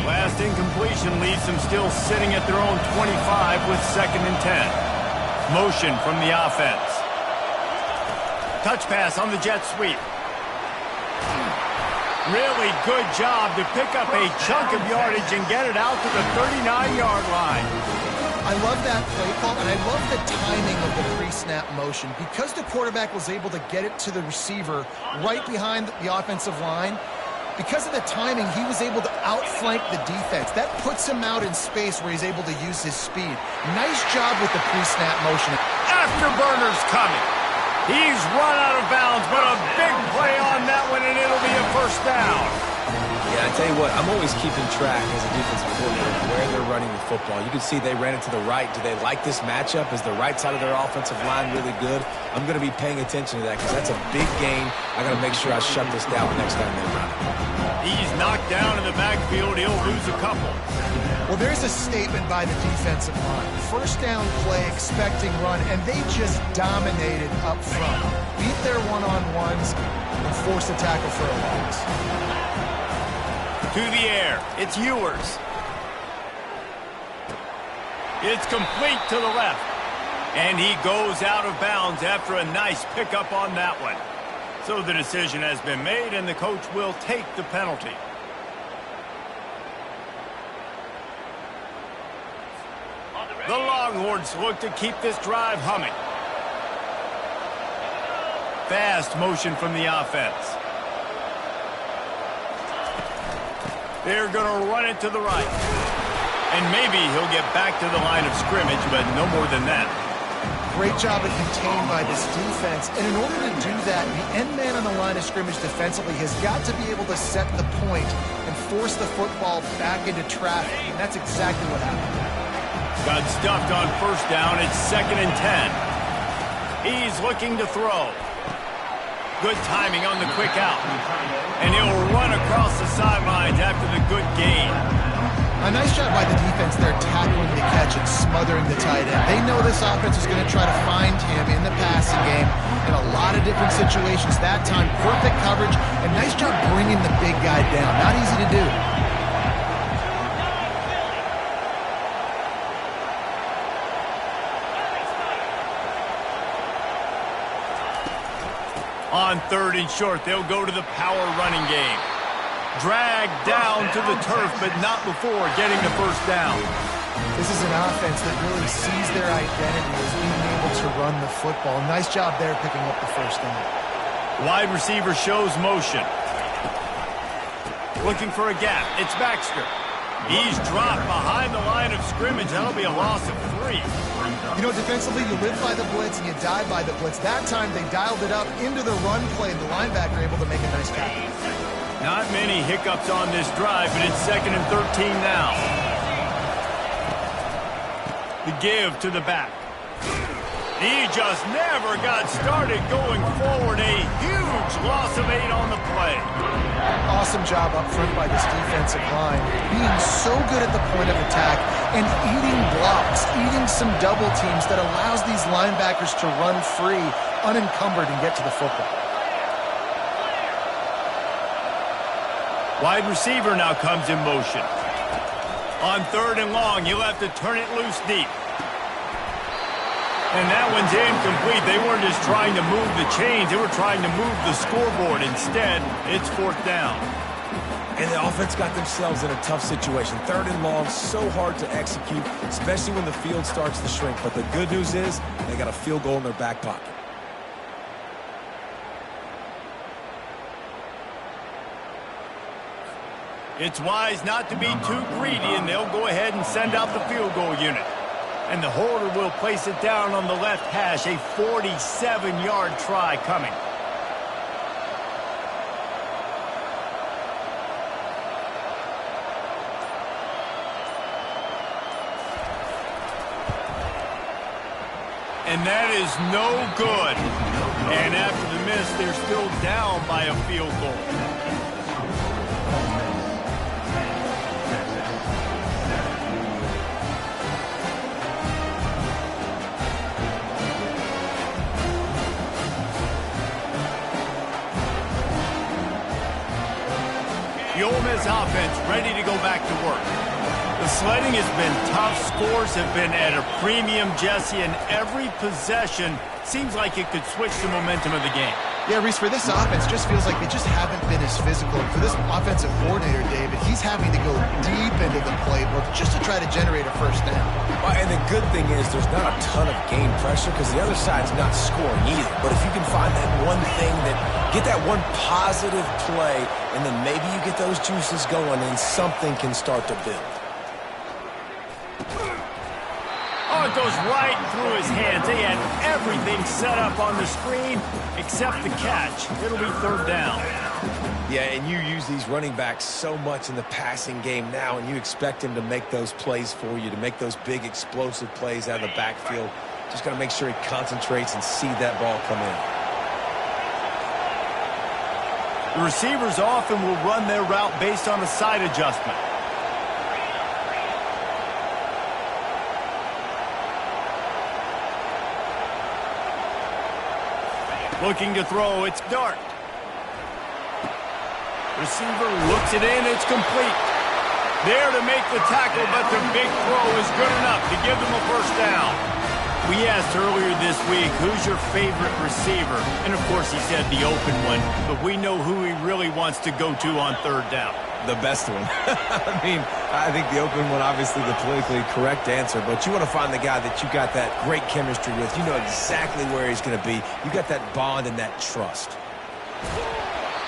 Last incompletion leaves them still sitting at their own 25 with 2nd and 10. Motion from the offense. Touch pass on the jet sweep. Really good job to pick up a chunk of yardage and get it out to the 39-yard line. I love that play call, and I love the timing of the pre-snap motion. Because the quarterback was able to get it to the receiver right behind the offensive line, because of the timing, he was able to outflank the defense. That puts him out in space where he's able to use his speed. Nice job with the pre-snap motion. Afterburner's coming. He's run out of bounds, but a big play on that one, and it'll be a first down. Yeah, I tell you what, I'm always keeping track as a defensive coordinator where they're running the football. You can see they ran it to the right. Do they like this matchup? Is the right side of their offensive line really good? I'm going to be paying attention to that because that's a big game. I got to make sure I shut this down the next time they run it. He's knocked down in the backfield. He'll lose a couple. Well, there's a statement by the defensive line. First down play, expecting run, and they just dominated up front. Beat their one-on-ones and forced the tackle for a loss. To the air. It's Ewers. It's complete to the left. And he goes out of bounds after a nice pickup on that one. So the decision has been made, and the coach will take the penalty. The Longhorns look to keep this drive humming. Fast motion from the offense. They're going to run it to the right. And maybe he'll get back to the line of scrimmage, but no more than that. Great job of contained by this defense. And in order to do that, the end man on the line of scrimmage defensively has got to be able to set the point and force the football back into traffic. And that's exactly what happened. Got stuffed on first down. It's 2nd and 10. He's looking to throw. Good timing on the quick out. And he'll run across the sidelines after the good gain. A nice job by the defense there tackling the catch and smothering the tight end. They know this offense is going to try to find him in the passing game in a lot of different situations. That time, perfect coverage, and nice job bringing the big guy down. Not easy to do. On 3rd and short, they'll go to the power running game. Dragged down to the turf, but not before getting the first down. This is an offense that really sees their identity as being able to run the football. Nice job there picking up the first down. Wide receiver shows motion. Looking for a gap. It's Baxter. He's dropped behind the line of scrimmage. That'll be a loss of 3. You know, defensively, you live by the blitz and you die by the blitz. That time, they dialed it up into the run play, and the linebacker able to make a nice tackle. Not many hiccups on this drive, but it's 2nd and 13 now. The give to the back. He just never got started going forward. A huge loss of 8 on the play. Awesome job up front by this defensive line. Being so good at the point of attack and eating blocks, eating some double teams that allows these linebackers to run free, unencumbered, and get to the football. Wide receiver now comes in motion. On 3rd and long, you'll have to turn it loose deep. And that one's incomplete. They weren't just trying to move the chains. They were trying to move the scoreboard. Instead, it's 4th down. And the offense got themselves in a tough situation. 3rd and long, so hard to execute, especially when the field starts to shrink. But the good news is they got a field goal in their back pocket. It's wise not to be too greedy, and they'll go ahead and send out the field goal unit. And the holder will place it down on the left hash. A 47-yard try coming. And that is no good. And after the miss, they're still down by a field goal. The Ole Miss offense ready to go back to work. The sledding has been tough. Scores have been at a premium, Jesse, and every possession seems like it could switch the momentum of the game. Yeah, Reese, for this offense, just feels like they just haven't been as physical. For this offensive coordinator, David, he's having to go deep into the playbook just to try to generate a first down. Well, and the good thing is there's not a ton of game pressure because the other side's not scoring either. But if you can find that one thing get that one positive play, and then maybe you get those juices going and something can start to build. Oh, it goes right through his hands. They had everything set up on the screen except the catch. It'll be third down. Yeah, and you use these running backs so much in the passing game now, and you expect him to make those plays for you, to make those big explosive plays out of the backfield. Just got to make sure he concentrates and see that ball come in. The receivers often will run their route based on a side adjustment. Looking to throw, it's Dart. Receiver looks it in, it's complete. There to make the tackle, but the big throw is good enough to give them a first down. We asked earlier this week, who's your favorite receiver? And of course he said the open one, but we know who he really wants to go to on third down. The best one. I think the open one, obviously the politically correct answer, but you want to find the guy that you got that great chemistry with. You know exactly where he's going to be. You got that bond and that trust.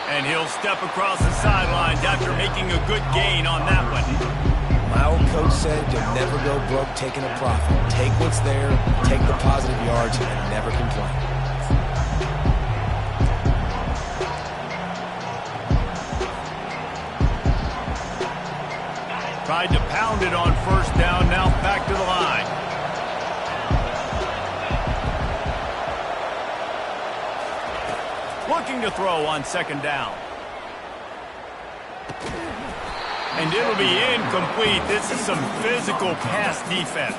And he'll step across the sidelines after making a good gain on that one. My old coach said you'll never go broke taking a profit. Take what's there, take the positive yards, and never complain. Tried to pound it on first down, now back to the line. Looking to throw on second down. And it'll be incomplete. This is some physical pass defense.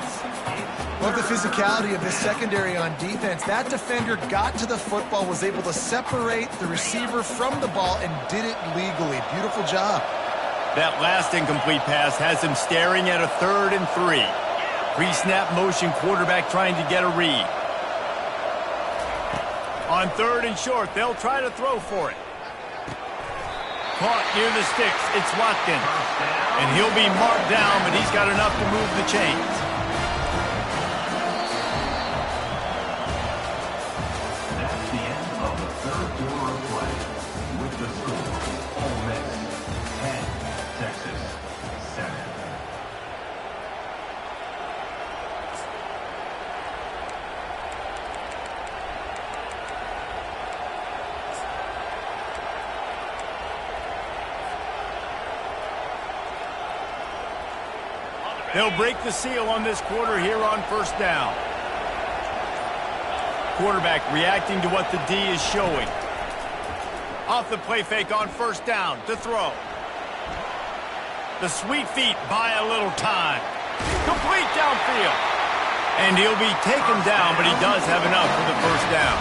Love the physicality of this secondary on defense. That defender got to the football, was able to separate the receiver from the ball, and did it legally. Beautiful job. That last incomplete pass has him staring at a 3rd and 3. Pre-snap motion, quarterback trying to get a read. On 3rd and short, they'll try to throw for it. Caught near the sticks, it's Watkins. And he'll be marked down, but he's got enough to move the chains. That's the end of the 3rd quarter of play. With the score, Ole Miss 10, Texas 7. They'll break the seal on this quarter here on first down. Quarterback reacting to what the D is showing. Off the play fake on first down to throw. The sweet feet buy a little time. Complete downfield. And he'll be taken down, but he does have enough for the first down.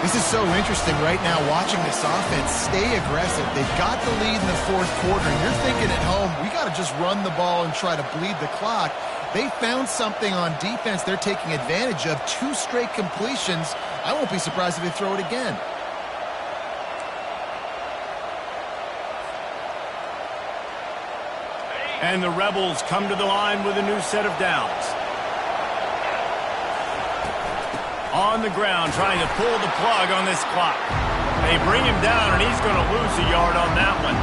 This is so interesting right now, watching this offense stay aggressive. They've got the lead in the 4th quarter, and you're thinking at home, we got to just run the ball and try to bleed the clock. They found something on defense they're taking advantage of. 2 straight completions. I won't be surprised if they throw it again. And the Rebels come to the line with a new set of downs. On the ground, trying to pull the plug on this clock. They bring him down, and he's going to lose a yard on that one.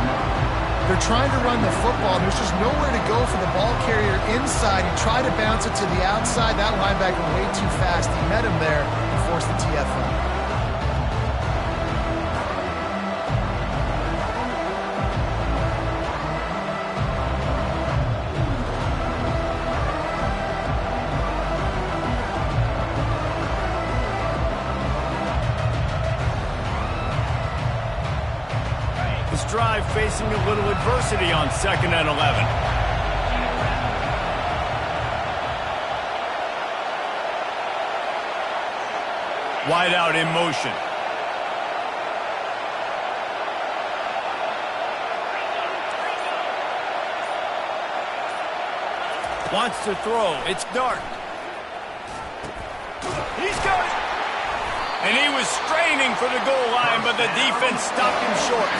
They're trying to run the football. There's just nowhere to go for the ball carrier inside. He tried to bounce it to the outside. That linebacker way too fast. He met him there and forced the TFL. drive facing a little adversity on 2nd and 11. Wide out in motion. Wants to throw. It's dark. He's got it. And he was straining for the goal line, but the defense stopped him short.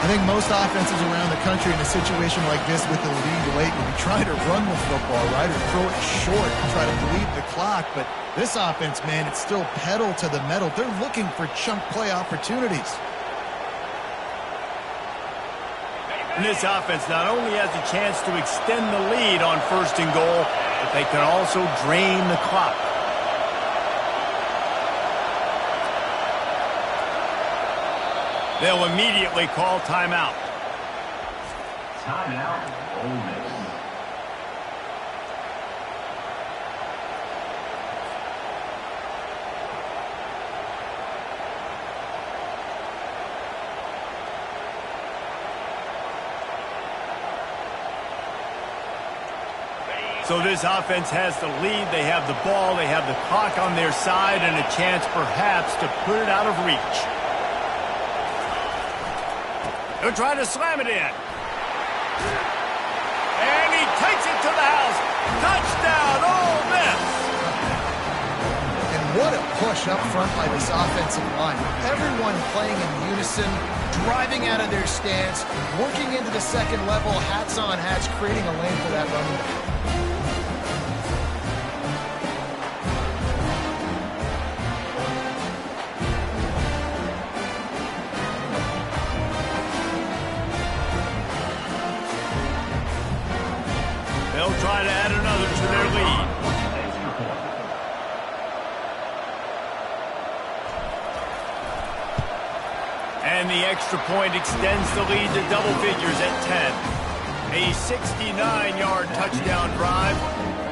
I think most offenses around the country in a situation like this with the lead late will be trying to run the football, right, or throw it short and try to bleed the clock. But this offense, man, it's still pedal to the metal. They're looking for chunk play opportunities. And this offense not only has a chance to extend the lead on 1st and goal, but they can also drain the clock. They'll immediately call timeout. Timeout, Ole Miss. So this offense has the lead. They have the ball. They have the clock on their side and a chance perhaps to put it out of reach. They'll try to slam it in. And he takes it to the house. Touchdown, Ole Miss. And what a push up front by this offensive line. Everyone playing in unison, driving out of their stance, working into the second level, hats on hats, creating a lane for that running back. They'll try to add another to their lead. And the extra point extends the lead to double figures at 10. A 69-yard touchdown drive,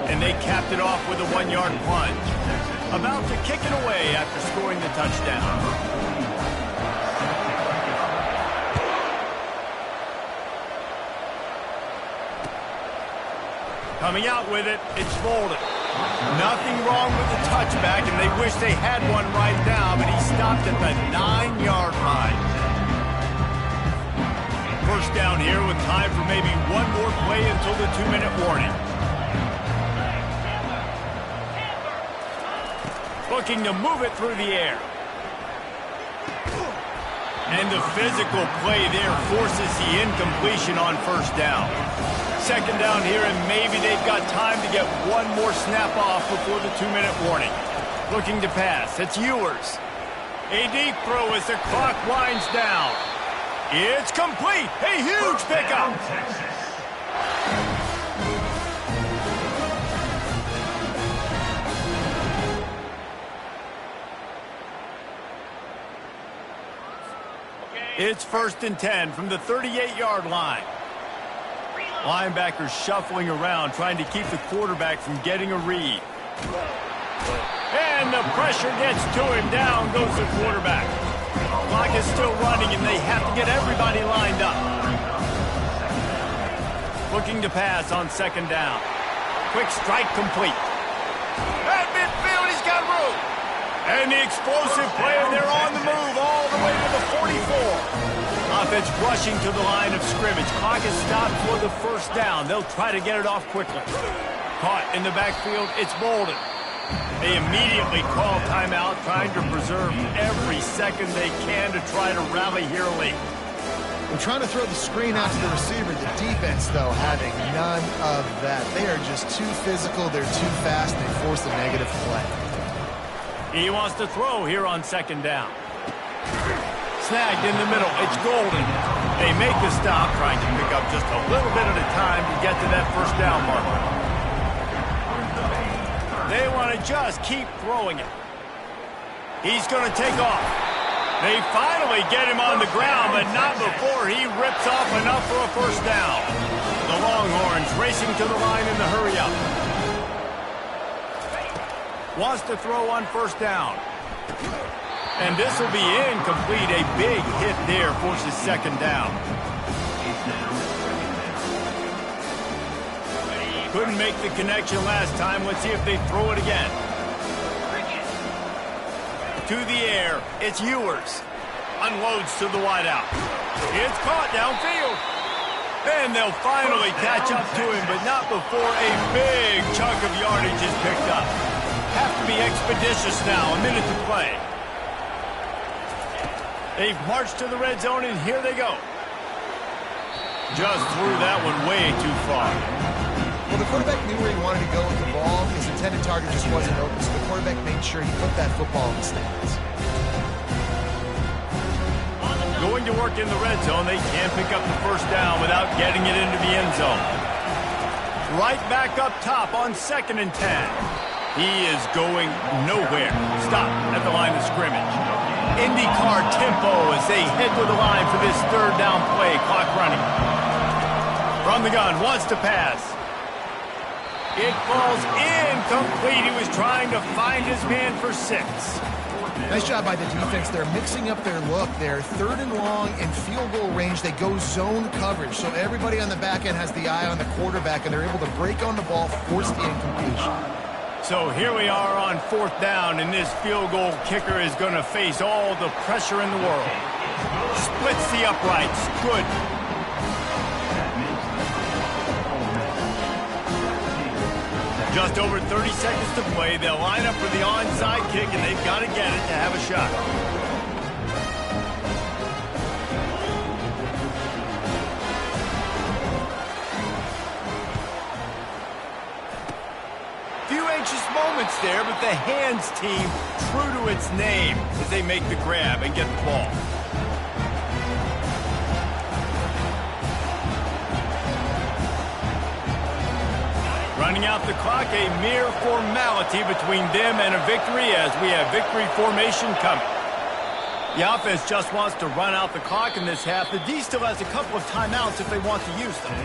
and they capped it off with a 1-yard plunge. About to kick it away after scoring the touchdown. Coming out with it, it's folded. Nothing wrong with the touchback, and they wish they had one right now, but he stopped at the 9-yard line. First down here with time for maybe one more play until the 2-minute warning. Looking to move it through the air. And the physical play there forces the incompletion on first down. Second down here, and maybe they've got time to get one more snap off before the 2-minute warning. Looking to pass. It's Ewers. A deep throw as the clock winds down. It's complete. A huge pickup. It's 1st and 10 from the 38-yard line. Linebackers shuffling around, trying to keep the quarterback from getting a read. And the pressure gets to him. Down goes the quarterback. Clock is still running, and they have to get everybody lined up. Looking to pass on 2nd down. Quick strike complete. At midfield, he's got room. And the explosive play, and they're on the move all the way to the 44. Offense rushing to the line of scrimmage. Clock is stopped for the 1st down. They'll try to get it off quickly. Caught in the backfield. It's Bolden. They immediately call timeout, trying to preserve every second they can to try to rally here late. We're trying to throw the screen out to the receiver. The defense, though, having none of that. They are just too physical. They're too fast. They force a negative play. He wants to throw here on 2nd down. Snagged in the middle. It's Golden. They make the stop, trying to pick up just a little bit at a time to get to that 1st down marker. They want to just keep throwing it. He's going to take off. They finally get him on the ground, but not before he rips off enough for a 1st down. The Longhorns racing to the line in the hurry-up. Wants to throw on 1st down. And this will be incomplete. A big hit there forces second down. Couldn't make the connection last time. Let's see if they throw it again. To the air. It's Ewers. Unloads to the wideout. It's caught downfield. And they'll finally catch up to him, but not before a big chunk of yardage is picked up. Have to be expeditious now. A minute to play. They've marched to the red zone, and here they go. Just threw that one way too far. Well, the quarterback knew where he wanted to go with the ball. His intended target just wasn't open, so the quarterback made sure he put that football in the stands. Going to work in the red zone, they can't pick up the first down without getting it into the end zone. Right back up top on 2nd and 10. He is going nowhere. Stop at the line of scrimmage. IndyCar tempo as they head to the line for this third down play. Clock running. From the gun, wants to pass. It falls incomplete. He was trying to find his man for 6. Nice job by the defense. They're mixing up their look. They're 3rd and long in field goal range. They go zone coverage. So everybody on the back end has the eye on the quarterback, and they're able to break on the ball, force the incompletion. So here we are on 4th down, and this field goal kicker is going to face all the pressure in the world. Splits the uprights. Good. Just over 30 seconds to play. They'll line up for the onside kick, and they've got to get it to have a shot. Few anxious moments there, but the hands team true to its name as they make the grab and get the ball. Running out the clock, a mere formality between them and a victory as we have victory formation coming. The offense just wants to run out the clock in this half. The D still has a couple of timeouts if they want to use them.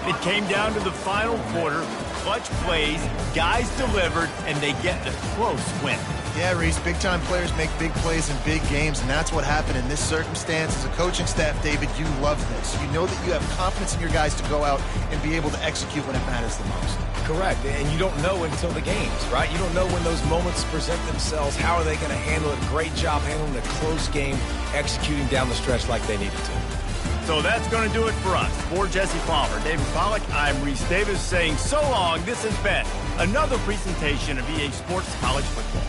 It came down to the final quarter. Clutch plays, guys delivered, and they get the close win. Yeah, Reese, big-time players make big plays in big games, and that's what happened in this circumstance. As a coaching staff, David, you love this. You know that you have confidence in your guys to go out and be able to execute when it matters the most. Correct, and you don't know until the games, right? You don't know when those moments present themselves. How are they going to handle it? Great job handling a close game, executing down the stretch like they needed to. So that's going to do it for us. For Jesse Palmer, David Pollack, I'm Reese Davis saying so long. This has been another presentation of EA Sports College Football.